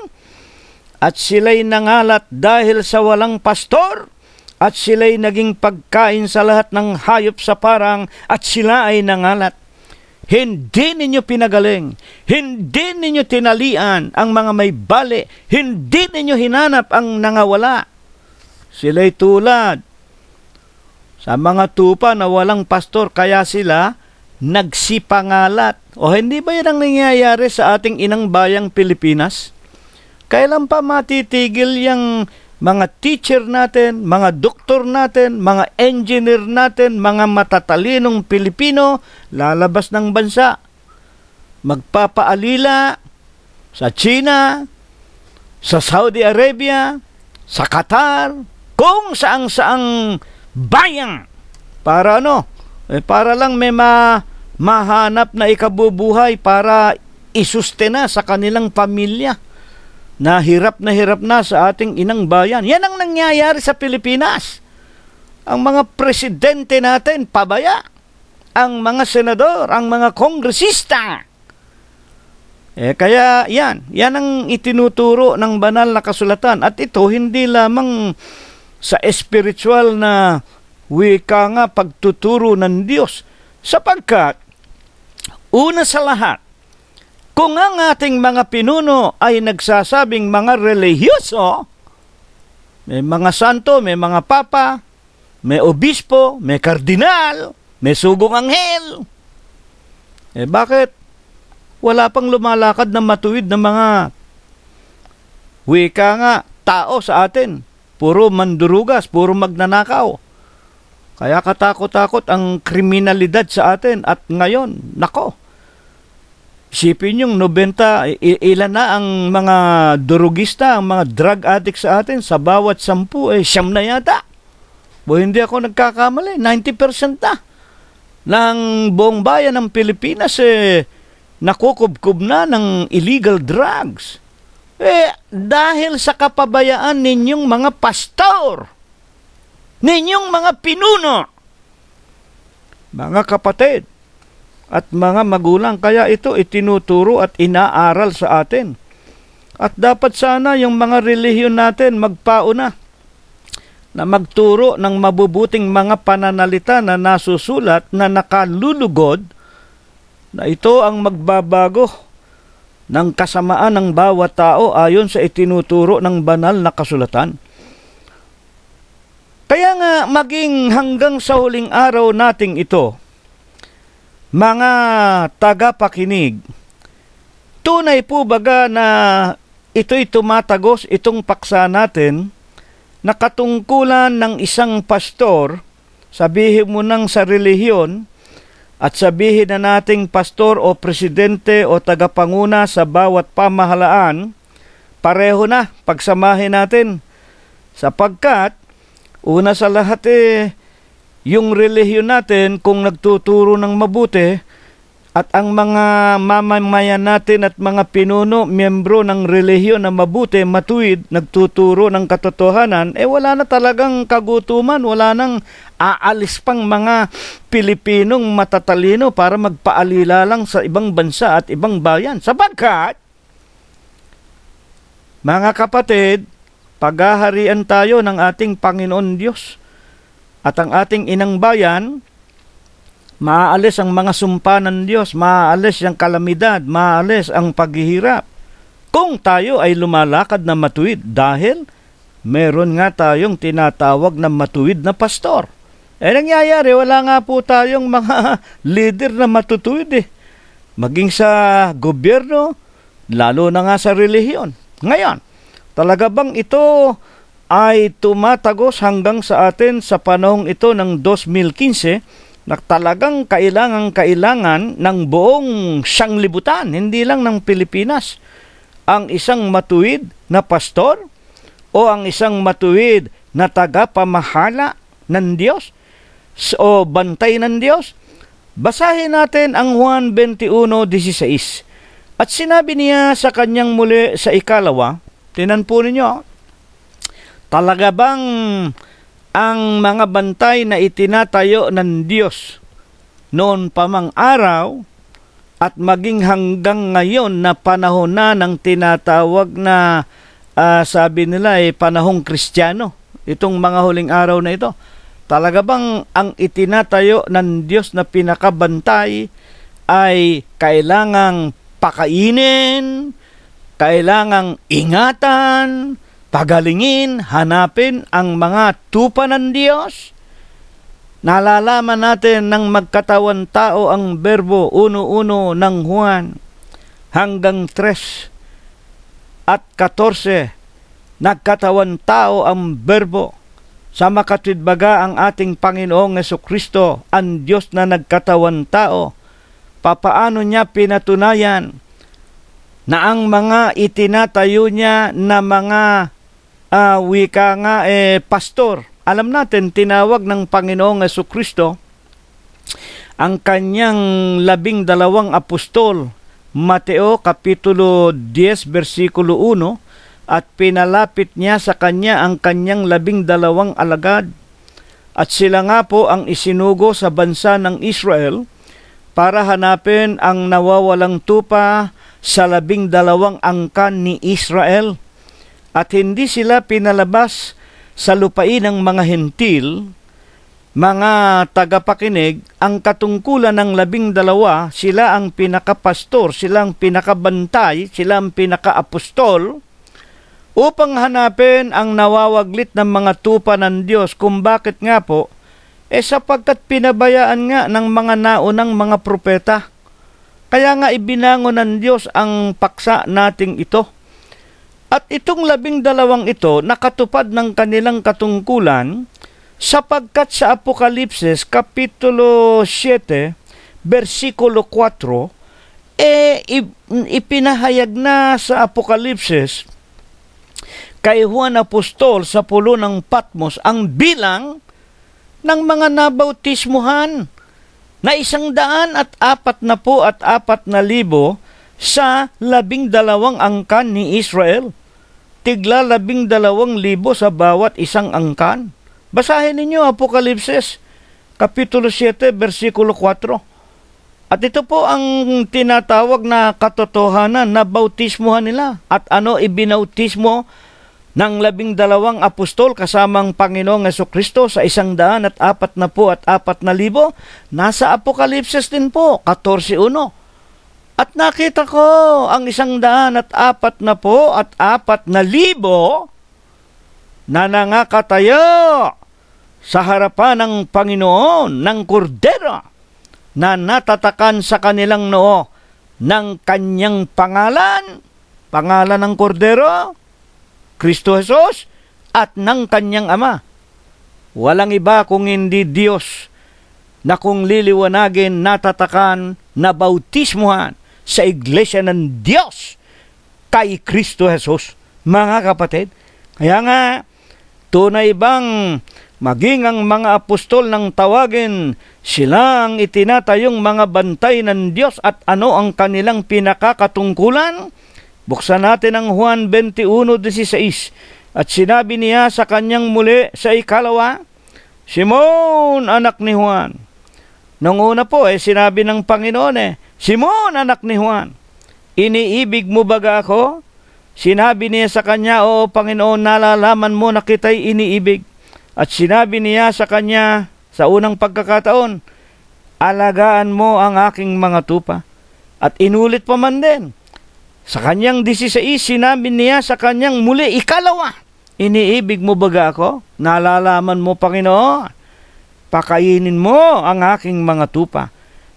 at sila'y nangalat dahil sa walang pastor, at sila'y naging pagkain sa lahat ng hayop sa parang, at sila ay nangalat. Hindi ninyo pinagaling, hindi ninyo tinalian ang mga may bali, hindi ninyo hinanap ang nangawala. Sila'y tulad sa mga tupa na walang pastor, kaya sila nagsipangalat. O hindi ba yan ang nangyayari sa ating inang bayang Pilipinas? Kailan pa matitigil yung mga teacher natin, mga doktor natin, mga engineer natin, mga matatalinong Pilipino, lalabas ng bansa, magpapaalila sa China, sa Saudi Arabia, sa Qatar, kung saang-saang bayang. Para para lang may mahanap na ikabubuhay para isustena sa kanilang pamilya na hirap na sa ating inang bayan. Yan ang nangyayari sa Pilipinas. Ang mga presidente natin, pabaya. Ang mga senador, ang mga kongresista. Kaya yan ang itinuturo ng banal na kasulatan. At ito, hindi lamang sa espiritual na wika nga pagtuturo ng Diyos. Sapagkat, una sa lahat, kung ang ating mga pinuno ay nagsasabing mga relihiyoso, may mga santo, may mga papa, may obispo, may kardinal, may sugong anghel, bakit Wala pang lumalakad na matuwid na mga wika nga tao sa atin. Puro mandurugas, puro magnanakaw. Kaya katakot-takot ang kriminalidad sa atin. At ngayon, nako, isipin yung 90, ilan na ang mga durugista, ang mga drug addict sa atin. Sa bawat 10, siyam na yata. Hindi ako nagkakamali, 90% na ng buong bayan ng Pilipinas nakukubkub na ng illegal drugs. Dahil sa kapabayaan ninyong mga pastor, ninyong mga pinuno, mga kapatid, at mga magulang. Kaya ito itinuturo at inaaral sa atin. At dapat sana yung mga relihiyon natin magpauna na magturo ng mabubuting mga pananalita na nasusulat na nakalulugod na ito ang magbabago ng kasamaan ng bawat tao ayon sa itinuturo ng banal na kasulatan. Kaya nga maging hanggang sa huling araw nating ito, mga tagapakinig, tunay po baga na ito'y tumatagos itong paksa natin na katungkulan ng isang pastor, sabihin mo nang sa relihiyon, at sabihin na nating pastor o presidente o tagapanguna sa bawat pamahalaan, pareho na, pagsamahin natin. Sapagkat, una sa lahat yung relihiyon natin kung nagtuturo ng mabuti, at ang mga mamamayan natin at mga pinuno, miyembro ng relihiyon na mabuti, matuwid, nagtuturo ng katotohanan, wala na talagang kagutuman, wala nang aalis pang mga Pilipinong matatalino para magpaalila lang sa ibang bansa at ibang bayan. Sapagkat, mga kapatid, paghaharian tayo ng ating Panginoon Diyos at ang ating inang bayan, maaalis ang mga sumpa ng Diyos, maaalis ang kalamidad, maaalis ang paghihirap. Kung tayo ay lumalakad na matuwid dahil meron nga tayong tinatawag na matuwid na pastor. Nangyayari, wala nga po tayong mga leader na matutuwid maging sa gobyerno, lalo na nga sa relihiyon. Ngayon, talaga bang ito ay tumatagos hanggang sa atin sa panahong ito ng 2015 na talagang kailangan ng buong sanglibutan, hindi lang ng Pilipinas, ang isang matuwid na pastor o ang isang matuwid na tagapamahala ng Diyos o bantay ng Diyos? Basahin natin ang Juan 21:16. At sinabi niya sa kanyang muli sa 2, tinan po ninyo, talaga bang ang mga bantay na itinatayo ng Diyos noon pa mang araw at maging hanggang ngayon na panahon na ng tinatawag na sabi nila panahong Kristiyano, itong mga huling araw na ito, talaga bang ang itinatayo ng Diyos na pinakabantay ay kailangang pakainin, kailangang ingatan, pagalingin, hanapin ang mga tupa ng Diyos? Nalalaman natin ng magkatawan tao ang berbo 1:1 ng Juan hanggang 3 at 14. Nagkatawan tao ang berbo. Sa makatwid baga ang ating Panginoong Jesucristo, ang Diyos na nagkatawan tao. Papaano niya pinatunayan na ang mga itinatayo niya na mga wika nga pastor? Alam natin, tinawag ng Panginoong Jesucristo ang kanyang 12 apostol, Mateo Kapitulo 10, versikulo 1, at pinalapit niya sa kanya ang kanyang 12 alagad. At sila nga po ang isinugo sa bansa ng Israel para hanapin ang nawawalang tupa sa 12 angkan ni Israel. At hindi sila pinalabas sa lupain ng mga hentil, mga tagapakinig. Ang katungkulan ng 12, sila ang pinakapastor, sila ang pinakabantay, sila ang pinakaapostol, upang hanapin ang nawawaglit ng mga tupa ng Diyos. Kung bakit nga po? Sapagkat pinabayaan nga ng mga naunang mga propeta Kaya nga ibinangon ng Diyos ang paksa nating ito. At itong 12 ito nakatupad ng kanilang katungkulan sapagkat sa Apokalipsis Kapitulo 7, versikulo 4, ipinahayag na sa Apokalipsis kay Juan Apostol sa pulo ng Patmos ang bilang ng mga nabautismuhan na 144,000 sa 12 angkan ni Israel. Tigla 12,000 sa bawat isang angkan. Basahin ninyo Apokalipsis, Kapitulo 7, versikulo 4. At ito po ang tinatawag na katotohanan na bautismuhan nila. At ano ibinautismo ng 12 apostol kasamang Panginoong Jesucristo sa 144,000? Nasa Apokalipsis din po, 14:1. At nakita ko ang 144,000 na nangakatayo sa harapan ng Panginoon ng Kordero na natatakan sa kanilang noo ng kanyang pangalan, pangalan ng Kordero, Kristo Jesus, at ng kanyang Ama. Walang iba kung hindi Diyos na kung liliwanagin, natatakan, na bautismuhan sa iglesia ng Diyos kay Kristo Jesus. Mga kapatid, kaya nga, tunay bang maging ang mga apostol ng tawagin sila ang itinatayong mga bantay ng Diyos at ano ang kanilang pinakakatungkulan? Buksan natin ang Juan 21:16 at sinabi niya sa kanyang muli sa ikalawa, Simon, anak ni Juan. Nung una po, sinabi ng Panginoon, Simon, anak ni Juan, iniibig mo baga ako? Sinabi niya sa kanya, Oo, Panginoon, nalalaman mo na kita'y iniibig. At sinabi niya sa kanya sa unang pagkakataon, alagaan mo ang aking mga tupa. At inulit pa man din. Sa kanyang 16, sinabi niya sa kanyang muli, ikalawa, iniibig mo baga ako? Nalalaman mo, Panginoon, pakainin mo ang aking mga tupa.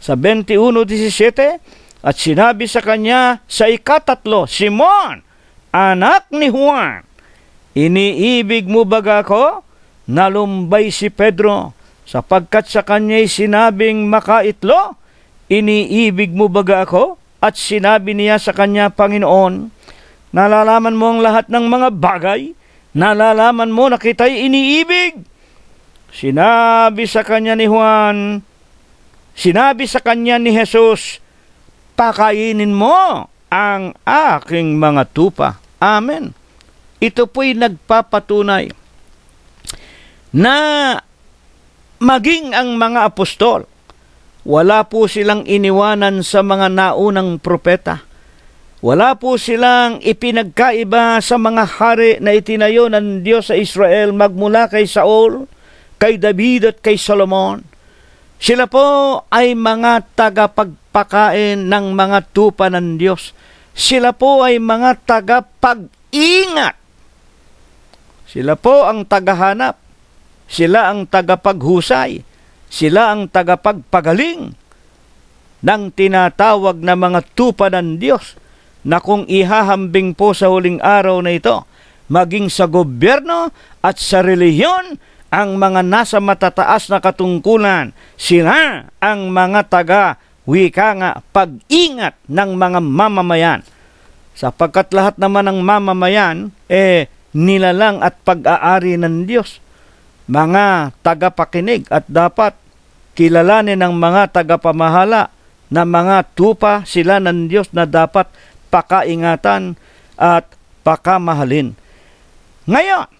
Sa 21:17, at sinabi sa kanya sa ikatatlo, Simon, anak ni Juan, iniibig mo baga ako? Nalumbay si Pedro, sapagkat sa kanya'y sinabing makaitlo, iniibig mo baga ako? At sinabi niya sa kanya, Panginoon, nalalaman mo ang lahat ng mga bagay, nalalaman mo na kita'y iniibig. Sinabi sa kanya ni Jesus, pakainin mo ang aking mga tupa. Amen. Ito po'y nagpapatunay na maging ang mga apostol, wala po silang iniwanan sa mga naunang propeta. Wala po silang ipinagkaiba sa mga hari na itinayo ng Diyos sa Israel magmula kay Saul, kay David at kay Solomon. Sila po ay mga tagapagpakain ng mga tupa ng Diyos. Sila po ay mga tagapag-ingat. Sila po ang tagahanap. Sila ang tagapaghusay. Sila ang tagapagpagaling ng tinatawag na mga tupa ng Diyos na kung ihahambing po sa huling araw na ito, maging sa gobyerno at sa relihiyon, ang mga nasa matataas na katungkulan, sila ang mga taga-wika nga pag-ingat ng mga mamamayan. Sapagkat lahat naman ng mamamayan, nilalang at pag-aari ng Diyos. Mga tagapakinig at dapat kilalanin ng mga tagapamahala na mga tupa sila ng Diyos na dapat pakaingatan at pakamahalin. Ngayon,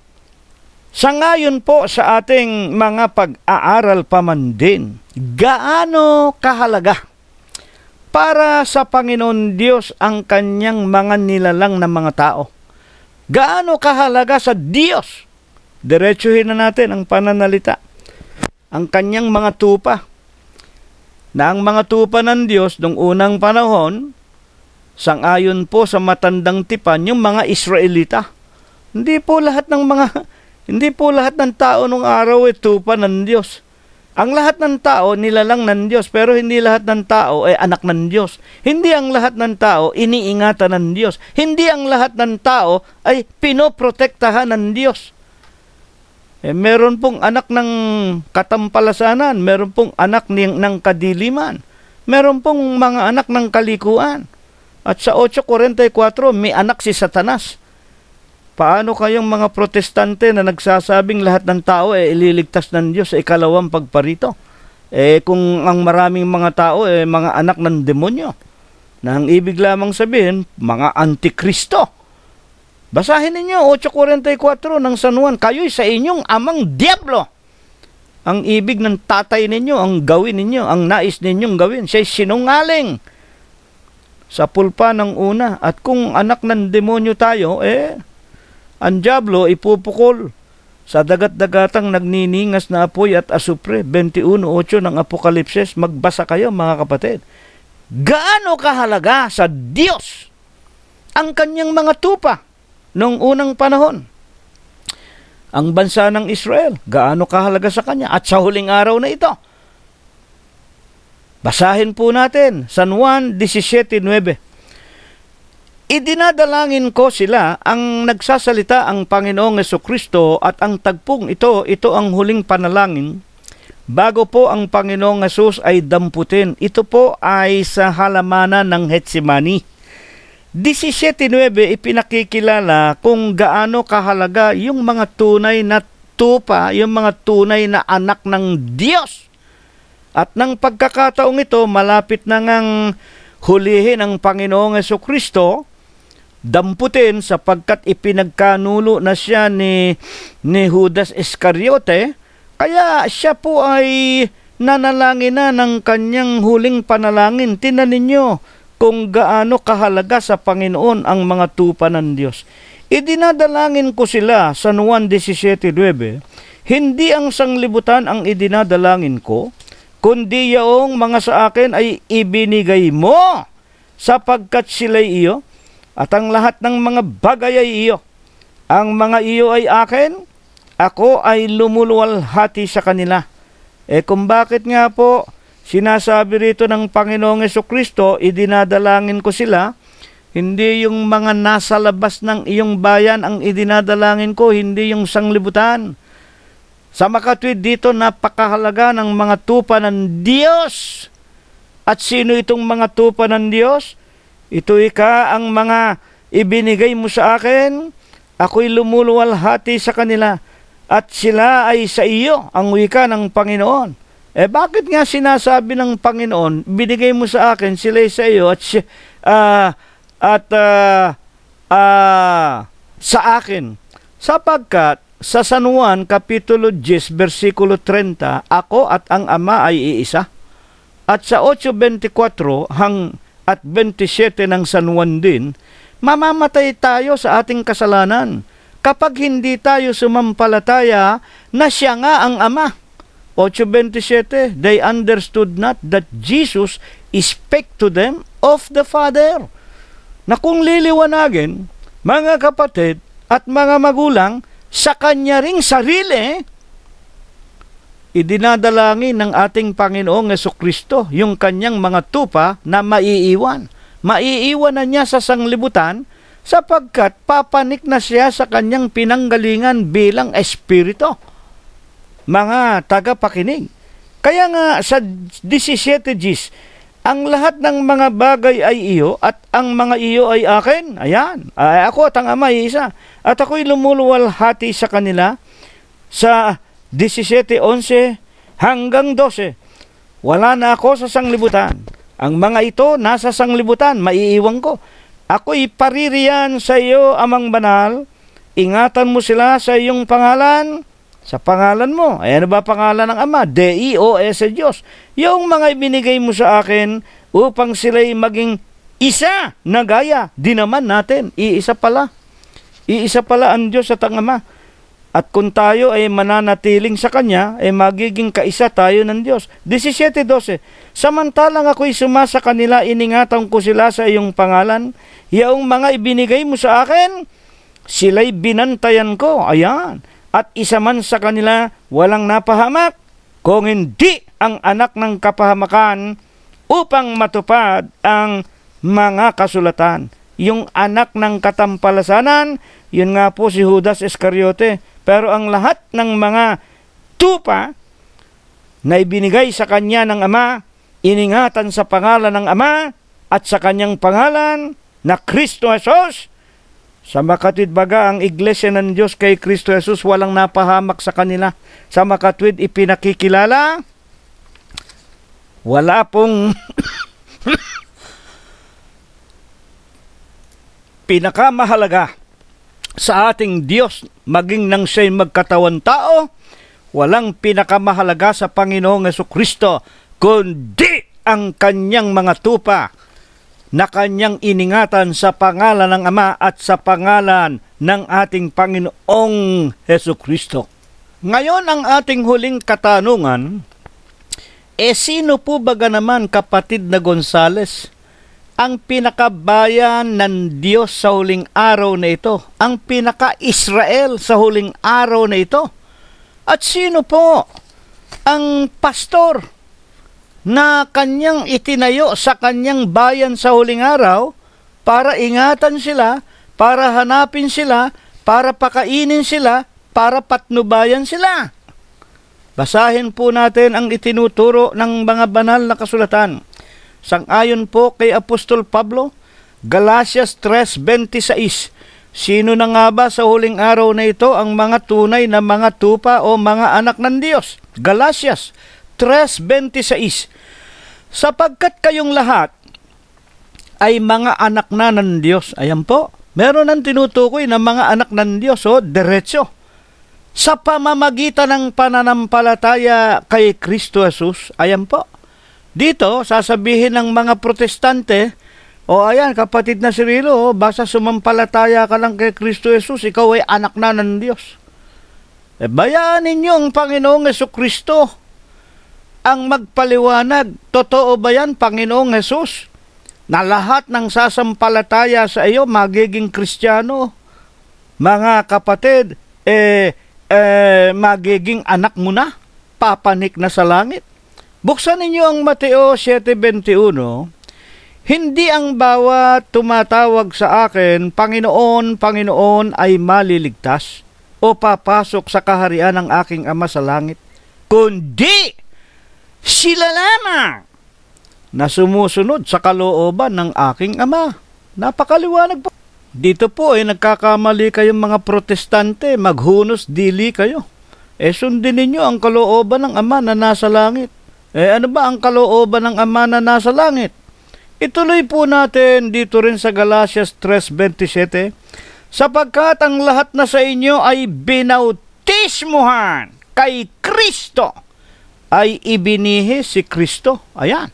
sangayon po sa ating mga pag-aaral pa man din, gaano kahalaga para sa Panginoon Diyos ang kanyang mga nilalang na mga tao? Gaano kahalaga sa Diyos? Diretsuhin na natin ang pananalita. Ang kanyang mga tupa. Na ang mga tupa ng Diyos noong unang panahon, sangayon po sa matandang tipan, yung mga Israelita. Hindi po lahat ng tao nung araw tupa ng Diyos. Ang lahat ng tao, nilalang ng Diyos, pero hindi lahat ng tao ay anak ng Diyos. Hindi ang lahat ng tao iniingatan ng Diyos. Hindi ang lahat ng tao ay pinoprotektahan ng Diyos. Meron pong anak ng katampalasanan, meron pong anak ng kadiliman, meron pong mga anak ng kalikuan. At sa 8:44, may anak si Satanas. Paano kayong mga protestante na nagsasabing lahat ng tao ililigtas ng Diyos sa ikalawang pagparito? Kung ang maraming mga tao mga anak ng demonyo, na ang ibig lamang sabihin, mga antikristo. Basahin ninyo 8:44 ng San Juan, kayo'y sa inyong amang diablo. Ang ibig ng tatay ninyo, ang gawin ninyo, ang nais ninyong gawin, siya'y sinungaling sa pulpa ng una. At kung anak ng demonyo tayo, ang diablo ipupukol sa dagat-dagatang nagniningas na apoy at asupre. 21:8 ng Apokalipsis. Magbasa kayo, mga kapatid. Gaano kahalaga sa Diyos ang kanyang mga tupa noong unang panahon? Ang bansa ng Israel, gaano kahalaga sa kanya? At sa huling araw na ito, basahin po natin, San Juan 17:9. Idinadalangin ko sila, ang nagsasalita ang Panginoong Jesucristo, at ang tagpong ito ang huling panalangin, bago po ang Panginoong Jesus ay damputin. Ito po ay sa halamanan ng Getsemani. 17:9, ipinakikilala kung gaano kahalaga yung mga tunay na tupa, yung mga tunay na anak ng Diyos. At ng pagkakataong ito, malapit na ngang hulihin ang Panginoong Jesucristo, damputin sapagkat ipinagkanulo na siya ni Judas Iscariote, kaya siya po ay nanalangin na ng kanyang huling panalangin. Tingnan ninyo kung gaano kahalaga sa Panginoon ang mga tupa ng Diyos. Idinadalangin ko sila, San Juan 17:9, hindi ang sanglibutan ang idinadalangin ko, kundi yaong mga sa akin ay ibinigay mo, sapagkat sila'y iyo, at ang lahat ng mga bagay ay iyo. Ang mga iyo ay akin, ako ay lumuluwalhati sa kanila. Kung bakit nga po sinasabi rito ng Panginoong Jesucristo, idinadalangin ko sila, hindi yung mga nasa labas ng iyong bayan ang idinadalangin ko, hindi yung sanglibutan. Sa makatwid dito, napakahalaga ng mga tupa ng Diyos. At sino itong mga tupa ng Diyos? Ito ang mga ibinigay mo sa akin, ako'y lumuluwalhati sa kanila, at sila ay sa iyo, ang wika ng Panginoon. Bakit nga sinasabi ng Panginoon, binigay mo sa akin, sila ay sa iyo, sa akin? Sapagkat sa San Juan, Kapitulo 10, versikulo 30, ako at ang Ama ay iisa. At sa 8:24 at 27 ng San Juan din, mamamatay tayo sa ating kasalanan kapag hindi tayo sumampalataya na siya nga ang Ama. 8:27, they understood not that Jesus spake to them of the Father. Na kung liliwanagin, mga kapatid at mga magulang, sa kanya ring sarili, idinadalangin ng ating Panginoong Jesucristo yung kanyang mga tupa na maiiwan. Maiiwan na niya sa sanglibutan sapagkat papanik na siya sa kanyang pinanggalingan bilang espiritu. Mga tagapakinig. Kaya nga sa 17:10, ang lahat ng mga bagay ay iyo at ang mga iyo ay akin. Ayan. Ako at ang Ama ay isa. At ako'y lumuluwalhati sa kanila. Sa 17:11 hanggang 12. Wala na ako sa sanglibutan. Ang mga ito nasa sanglibutan, maiiwan ko. Ako'y paririyan sa iyo, Amang Banal. Ingatan mo sila sa iyong pangalan, sa pangalan mo. Ano ba pangalan ng Ama? Deus, Diyos. Yung mga ibinigay mo sa akin upang sila'y maging isa na gaya. Di naman natin. Iisa pala. Iisa pala ang Diyos at ang Ama. At kung tayo ay mananatiling sa Kanya, ay magiging kaisa tayo ng Diyos. 17:12. Samantalang ako'y sumasa kanila, iningatan ko sila sa iyong pangalan. Yaong mga ibinigay mo sa akin, sila'y binantayan ko. Ayan. At isa man sa kanila walang napahamak. kung hindi ang anak ng kapahamakan upang matupad ang mga kasulatan. Yung anak ng katampalasanan, yun nga po si Judas Iscariote. Pero ang lahat ng mga tupa na ibinigay sa kanya ng Ama, iningatan sa pangalan ng Ama at sa kanyang pangalan na Kristo Jesus. Sa makatwid baga, ang iglesia ng Diyos kay Kristo Jesus walang napahamak sa kanila. Sa makatwid ipinakikilala, wala pong pinakamahalaga sa ating Diyos, maging nang siya'y magkatawan tao, walang pinakamahalaga sa Panginoong Jesucristo, kundi ang kanyang mga tupa na kanyang iningatan sa pangalan ng Ama at sa pangalan ng ating Panginoong Jesucristo. Ngayon ang ating huling katanungan, sino po baga naman, kapatid na Gonzales, ang pinakabayan ng Diyos sa huling araw na ito, ang pinaka-Israel sa huling araw na ito? At sino po ang pastor na kanyang itinayo sa kanyang bayan sa huling araw para ingatan sila, para hanapin sila, para pakainin sila, para patnubayan sila? Basahin po natin ang itinuturo ng mga banal na kasulatan. Sang-ayon po kay Apostol Pablo, Galatias 3:26. Sino na nga ba sa huling araw na ito ang mga tunay na mga tupa o mga anak ng Diyos? Galatias 3:26. Sapagkat kayong lahat ay mga anak na ng Diyos. Ayan po, meron ang tinutukoy na mga anak ng Diyos, diretso. Sa pamamagitan ng pananampalataya kay Kristo Jesus. Ayan po. Dito, sasabihin ng mga protestante, ayan, kapatid na Cirilo, basta sumampalataya ka lang kay Kristo Jesus, ikaw ay anak na ng Diyos. Bayanin niyo ang Panginoong Jesucristo ang magpaliwanag. Totoo ba yan, Panginoong Jesus, na lahat ng sasampalataya sa iyo magiging Kristiyano? Mga kapatid, magiging anak mo na, papanik na sa langit. Buksan ninyo ang Mateo 7:21. Hindi ang bawat tumatawag sa akin, Panginoon, Panginoon, ay maliligtas o papasok sa kaharian ng aking Ama sa langit, kundi sila lamang na sumusunod sa kalooban ng aking Ama. Napakaliwanag po. Dito po ay nagkakamali kayong mga protestante, maghunos dili kayo. Sundin ninyo ang kalooban ng Ama na nasa langit. Ano ba ang kalooban ng Ama na nasa langit? Ituloy po natin dito rin sa Galatias 3:27, sapagkat ang lahat na sa inyo ay binautismuhan kay Kristo, ay ibinihi si Kristo. Ayan.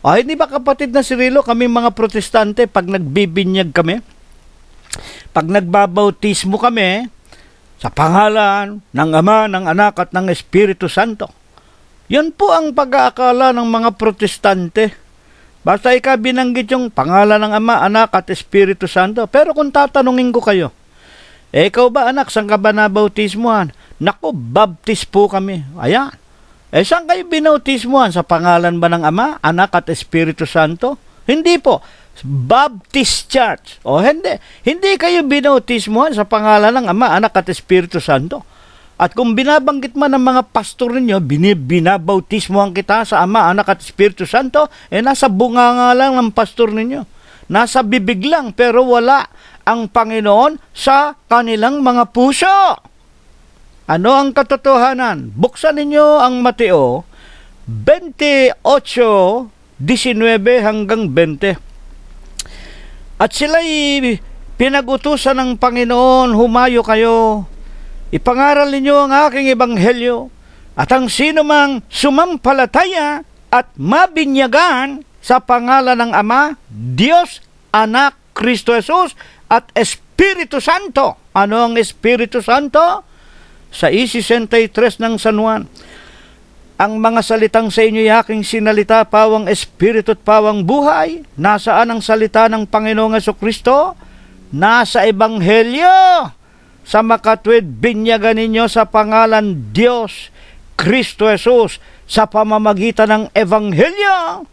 Hindi ba kapatid na Cirilo, kami mga protestante, pag nagbibinyag kami, pag nagbabautismo kami, sa pangalan ng Ama, ng Anak at ng Espiritu Santo, yan po ang pag-aakala ng mga protestante. Basta binanggit yung pangalan ng Ama, Anak at Espiritu Santo. Pero kung tatanungin ko kayo, ikaw ba anak, saan ka ba nabautismuhan? Naku, baptis po kami. Ayan. Saan kayo binautismuhan? Sa pangalan ba ng Ama, Anak at Espiritu Santo? Hindi po. Baptist Church. Hindi kayo binautismuhan sa pangalan ng Ama, Anak at Espiritu Santo. At kung binabanggit man ng mga pastor ninyo, binabautismohan kita sa Ama, Anak at Espiritu Santo, nasa bunganga lang ng pastor ninyo. Nasa bibig lang, pero wala ang Panginoon sa kanilang mga puso. Ano ang katotohanan? Buksan ninyo ang Mateo 28:19 hanggang 20. At sila'y pinag-utusan ng Panginoon, humayo kayo, ipangaral ninyo ang aking ebanghelyo, at ang sino mang sumampalataya at mabinyagan sa pangalan ng Ama, Diyos, Anak, Kristo Jesus, at Espiritu Santo. Ano ang Espiritu Santo? Sa 63 ng San Juan, ang mga salitang sa inyo aking sinalita, pawang Espiritu at pawang buhay. Nasaan ang salita ng Panginoong Jesucristo? Nasa ebanghelyo. Sa makatwid, binyagan ninyo sa pangalan Diyos, Kristo Jesus sa pamamagitan ng Ebanghelyo.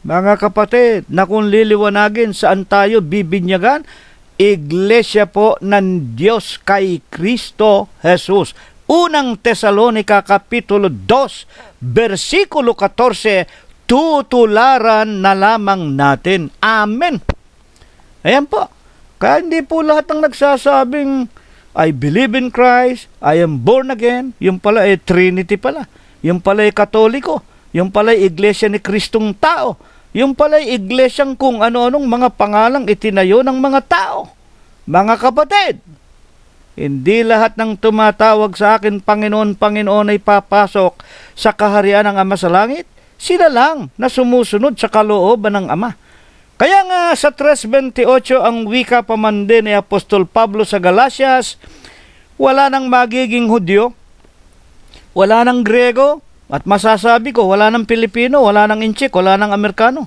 Mga kapatid, na kung liliwanagin saan tayo bibinyagan, Iglesia po ng Diyos kay Kristo Jesus. Unang Tesalonica Kapitulo 2, versikulo 14, tutularan na lamang natin. Amen. Ayan po. Kaya hindi po lahat ng nagsasabing, I believe in Christ, I am born again. Yung pala Trinity pala. Yung pala Katoliko. Yung pala Iglesia ni Kristong tao. Yung pala iglesyang kung ano-anong mga pangalang itinayo ng mga tao. Mga kapatid, hindi lahat ng tumatawag sa akin, Panginoon, Panginoon, ay papasok sa kaharian ng Ama sa langit. Sila lang na sumusunod sa kalooban ng Ama. Kaya nga sa 3:28 ang wika paman din ni Apostol Pablo sa Galatias, wala nang magiging Hudyo, wala nang Grego, at masasabi ko, wala nang Pilipino, wala nang Inchik, wala nang Amerikano.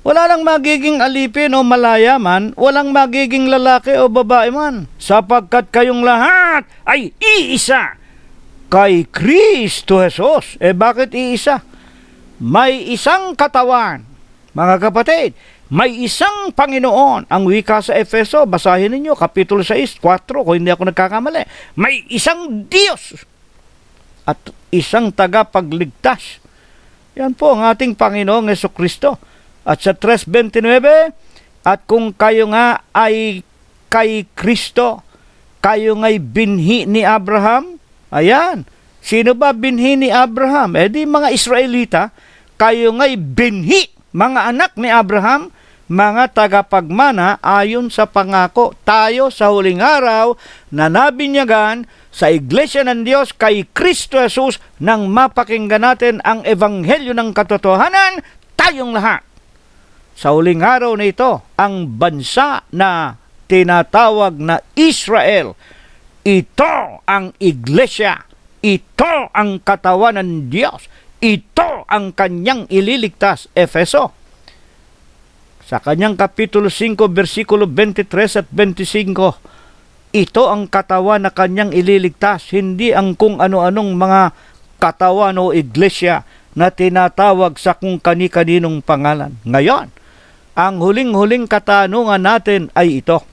Wala nang magiging alipin o malaya man, walang magiging lalaki o babae man, sapagkat kayong lahat ay iisa kay Kristo Jesus. Bakit iisa? May isang katawan, mga kapatid, may isang Panginoon. Ang wika sa Efeso, basahin ninyo, Kapitulo 6, 4, kung hindi ako nagkakamali. May isang Diyos at isang tagapagligtas. Yan po ang ating Panginoong Jesucristo. At sa 3:29, at kung kayo nga ay kay Kristo, kayo nga'y binhi ni Abraham. Ayan. Sino ba binhi ni Abraham? Di mga Israelita. Kayo nga'y binhi, mga anak ni Abraham, mga tagapagmana ayon sa pangako. Tayo sa huling araw na nabinyagan sa Iglesia ng Diyos kay Kristo Jesus nang mapakinggan natin ang ebanghelyo ng katotohanan, tayong lahat. Sa huling araw na ito, ang bansa na tinatawag na Israel, ito ang Iglesia, ito ang katawan ng Diyos, ito ang kanyang ililigtas. Efeso, sa kanyang Kapitulo 5, versikulo 23 at 25, ito ang katawan na kanyang ililigtas, hindi ang kung ano-anong mga katawan o iglesia na tinatawag sa kung kani-kaninong pangalan. Ngayon, ang huling-huling katanungan natin ay ito.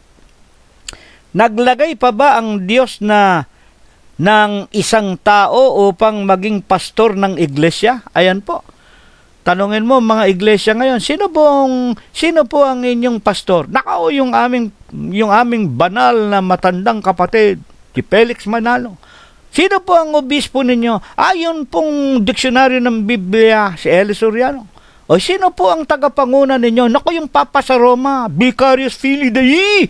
Naglagay pa ba ang Diyos ng isang tao upang maging pastor ng iglesia? Ayan po. Tanungin mo mga iglesia ngayon, sino po ang inyong pastor? Nakao yung aming banal na matandang kapatid, si Felix Manalo. Sino po ang obispo ninyo? Ayon pong diksyonaryo ng Biblia, si Eli Soriano. O sino po ang tagapanguna ninyo? Naku, yung Papa sa Roma, Vicarius Filii Dei.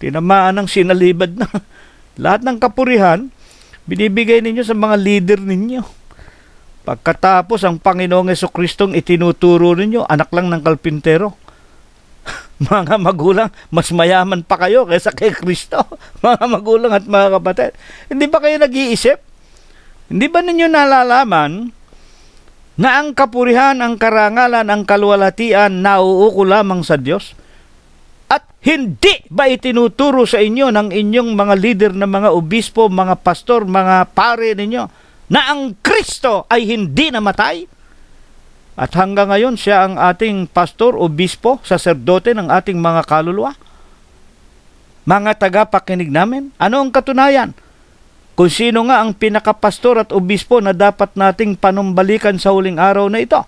Tinamaan ng sinalibad na. Lahat ng kapurihan, binibigay ninyo sa mga leader ninyo. Pagkatapos, ang Panginoong Jesucristong itinuturo ninyo, anak lang ng kalpintero. Mga magulang, mas mayaman pa kayo kaysa kay Kristo. Mga magulang at mga kapatid. Hindi ba kayo nag-iisip? Hindi ba ninyo nalalaman na ang kapurihan, ang karangalan, ang kaluwalhatian nauuko lamang sa Diyos? At hindi ba itinuturo sa inyo ng inyong mga leader na mga obispo, mga pastor, mga pare ninyo na ang Kristo ay hindi namatay? At hanggang ngayon siya ang ating pastor, obispo, saserdote ng ating mga kaluluwa. Mga tagapakinig namin, ano ang katunayan? Kung sino nga ang pinakapastor at obispo na dapat nating panumbalikan sa huling araw na ito.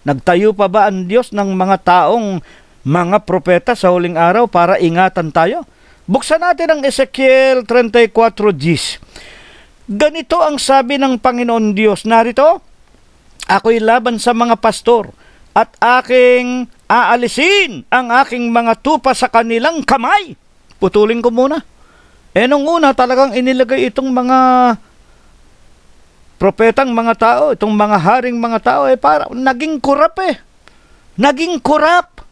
Nagtayo pa ba ang Diyos ng mga taong mga propeta sa huling araw para ingatan tayo? Buksan natin ang Ezekiel 34:10. Ganito ang sabi ng Panginoon Diyos, narito, ako'y laban sa mga pastor at aking aalisin ang aking mga tupa sa kanilang kamay. Putulin ko muna. Nung una talagang inilagay itong mga propetang mga tao, itong mga haring mga tao, para naging kurap Naging kurap.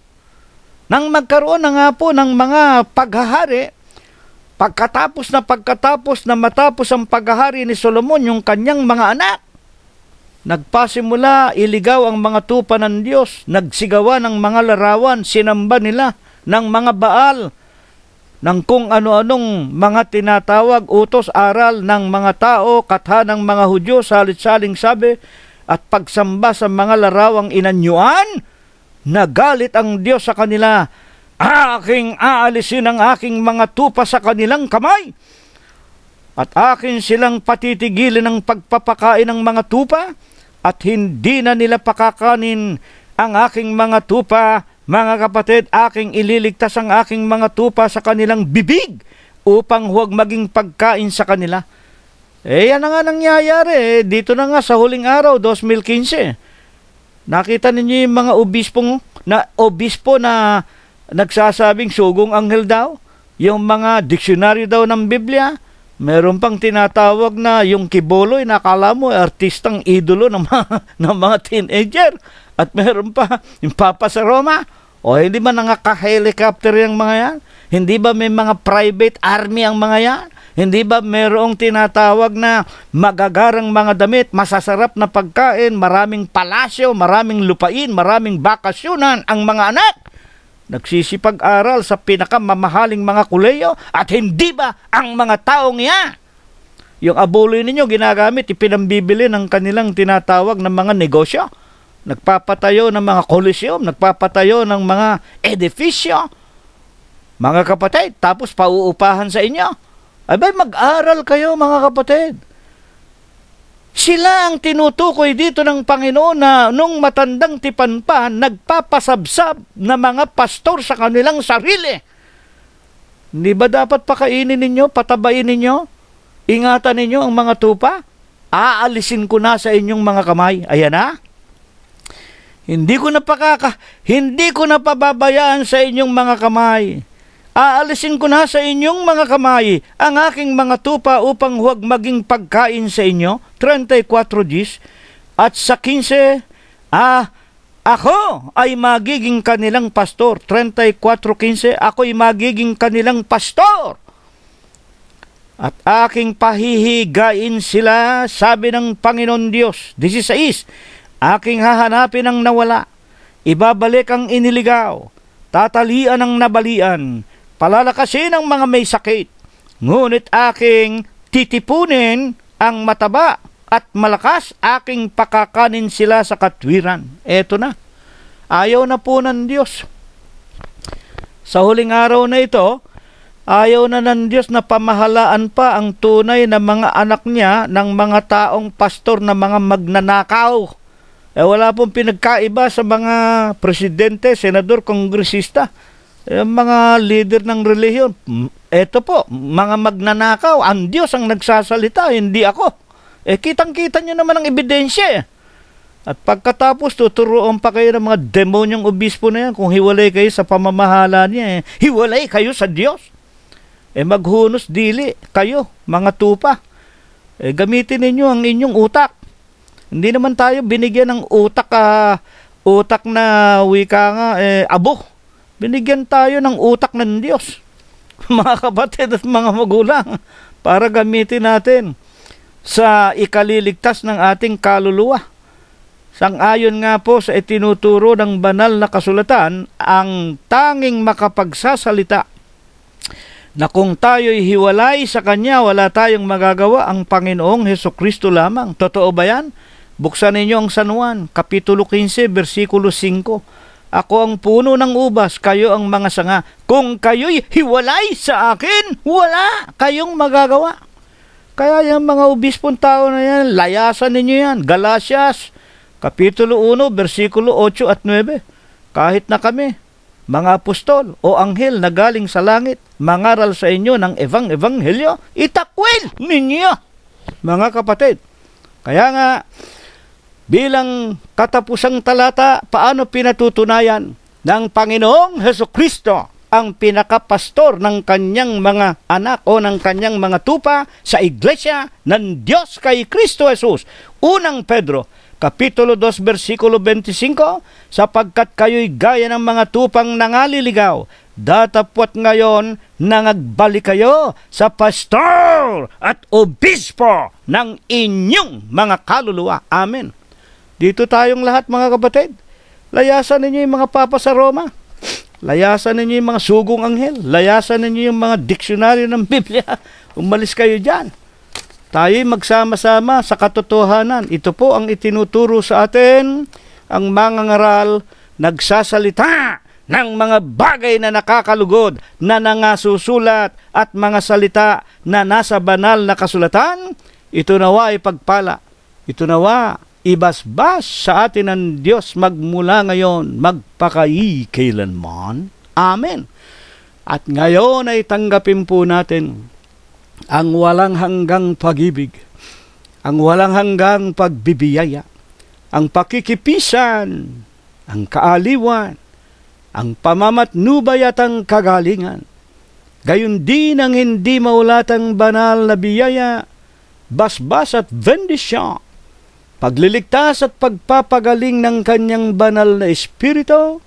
Nang magkaroon na nga po ng mga paghahari, pagkatapos na matapos ang paghahari ni Solomon, yung kanyang mga anak, nagpasimula, iligaw ang mga tupa ng Diyos, nagsigawa ng mga larawan, sinamba nila ng mga Baal. ng kung ano-anong mga tinatawag, utos, aral ng mga tao, katha ng mga Hudyo, salit-saling sabi, at pagsamba sa mga larawang inanyuan, nagalit ang Diyos sa kanila. Aking aalisin ang aking mga tupa sa kanilang kamay, at akin silang patitigilin ng pagpapakain ng mga tupa, at hindi na nila pakakanin ang aking mga tupa. Mga kapatid, aking ililigtas ang aking mga tupa sa kanilang bibig upang huwag maging pagkain sa kanila. Yan na nga nangyayari. Dito na nga sa huling araw, 2015. Nakita ninyo yung mga obispo na nagsasabing sugong anghel daw. Yung mga diksyonaryo daw ng Biblia. Meron pang tinatawag na yung Kiboloy, nakala mo artistang idolo ng mga teenager. At meron pa yung Papa sa Roma. O hindi ba nangaka-helicopter yung mga yan? Hindi ba may mga private army ang mga yan? Hindi ba merong tinatawag na magagarang mga damit, masasarap na pagkain, maraming palasyo, maraming lupain, maraming bakasyunan ang mga anak? Nagsisipag-aral sa pinakamamahaling mga kuleyo, at hindi ba ang mga taong yan? Yung abuloy ninyo ginagamit, ipinambibili ng kanilang tinatawag ng mga negosyo. Nagpapatayo ng mga koliseum, nagpapatayo ng mga edifisyo. Mga kapatid, tapos pauupahan sa inyo. Abay, mag-aral kayo mga kapatid. Sila ang tinutukoy dito ng Panginoon na nung matandang tipan pa, nagpapasabsab na mga pastor sa kanilang sarili. Hindi ba dapat pakainin ninyo, patabain ninyo, ingatan ninyo ang mga tupa? Aalisin ko na sa inyong mga kamay. Ayan na. Hindi ko na pababayaan sa inyong mga kamay. Aalisin ko na sa inyong mga kamay ang aking mga tupa upang huwag maging pagkain sa inyo. 34:10. At sa 15, ako ay magiging kanilang pastor. 34:15, ako'y magiging kanilang pastor. At aking pahihigain sila, sabi ng Panginoon Diyos. 16, aking hahanapin ang nawala, ibabalik ang iniligaw, tatalian ang nabalian, palalakasin ang mga may sakit, ngunit aking titipunin ang mataba at malakas, aking pakakanin sila sa katwiran. Eto na, ayaw na po ng Diyos. Sa huling araw na ito, ayaw na ng Diyos na pamahalaan pa ang tunay na mga anak niya ng mga taong pastor na mga magnanakaw. Wala pong pinagkaiba sa mga presidente, senador, kongresista, mga leader ng relihiyon. Eto po, mga magnanakaw. Ang Diyos ang nagsasalita, hindi ako. Kitang-kita nyo naman ang ebidensya. At pagkatapos, tuturuan pa kayo ng mga demonyong obispo na yan kung hiwalay kayo sa pamamahala niya. Hiwalay kayo sa Diyos. Maghunos dili kayo, mga tupa. Gamitin ninyo ang inyong utak. Hindi naman tayo binigyan ng utak na wika nga, abo. Binigyan tayo ng utak ng Diyos. Mga kapatid at mga magulang, para gamitin natin sa ikaliligtas ng ating kaluluwa. Sang-ayon nga po sa itinuturo ng banal na kasulatan, ang tanging makapagsasalita na kung tayo'y hiwalay sa Kanya, wala tayong magagawa, ang Panginoong Hesukristo lamang. Totoo ba yan? Buksan ninyo ang San Juan, Kapitulo 15, versikulo 5. Ako ang puno ng ubas, kayo ang mga sanga. Kung kayo'y hiwalay sa akin, wala kayong magagawa. Kaya yung mga obispong tao na yan, layasan ninyo yan. Galatias, Kapitulo 1, versikulo 8 at 9. Kahit na kami, mga apostol o anghel na galing sa langit, mangaral sa inyo ng ebanghelyo, itakwil ninyo, mga kapatid. Kaya nga, bilang katapusang talata, paano pinatutunayan ng Panginoong Hesukristo ang pinakapastor ng kanyang mga anak o ng kanyang mga tupa sa iglesia ng Diyos kay Kristo Jesus? Unang Pedro, Kapitulo 2, versikulo 25, sapagkat kayo'y gaya ng mga tupang nangaliligaw, datapwat ngayon nangagbalik kayo sa pastor at obispo ng inyong mga kaluluwa. Amen. Dito tayong lahat mga kapatid. Layasan ninyo yung mga papa sa Roma. Layasan ninyo yung mga sugong anghel. Layasan ninyo yung mga diksyonaryo ng Biblia. Umalis kayo dyan. Tayo'y magsama-sama sa katotohanan. Ito po ang itinuturo sa atin. Ang mga ngaral nagsasalita ng mga bagay na nakakalugod, na nangasusulat at mga salita na nasa banal na kasulatan. Ito nawa ay pagpala. Ito nawa ibasbas sa atin ng Diyos magmula ngayon, magpakailanman. Amen. At ngayon ay tanggapin po natin ang walang hanggang pag-ibig, ang walang hanggang pagbibiyaya, ang pakikipisan, ang kaaliwan, ang pamamatnubay at ang kagalingan. Gayon din ang hindi maulatang banal na biyaya, basbas at bendisyon, pagliligtas at pagpapagaling ng kanyang banal na espiritu.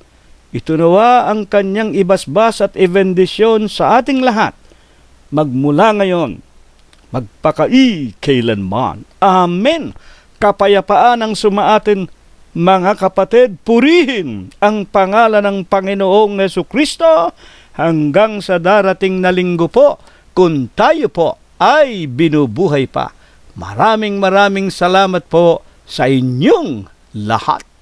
Ito nawa ang kanyang ibasbas at ibendisyon sa ating lahat, magmula ngayon, magpakailanman. Amen. Kapayapaan ang sumaatin, mga kapatid. Purihin ang pangalan ng Panginoong Jesucristo hanggang sa darating na linggo po, kung tayo po ay binubuhay pa. Maraming salamat po sa inyong lahat.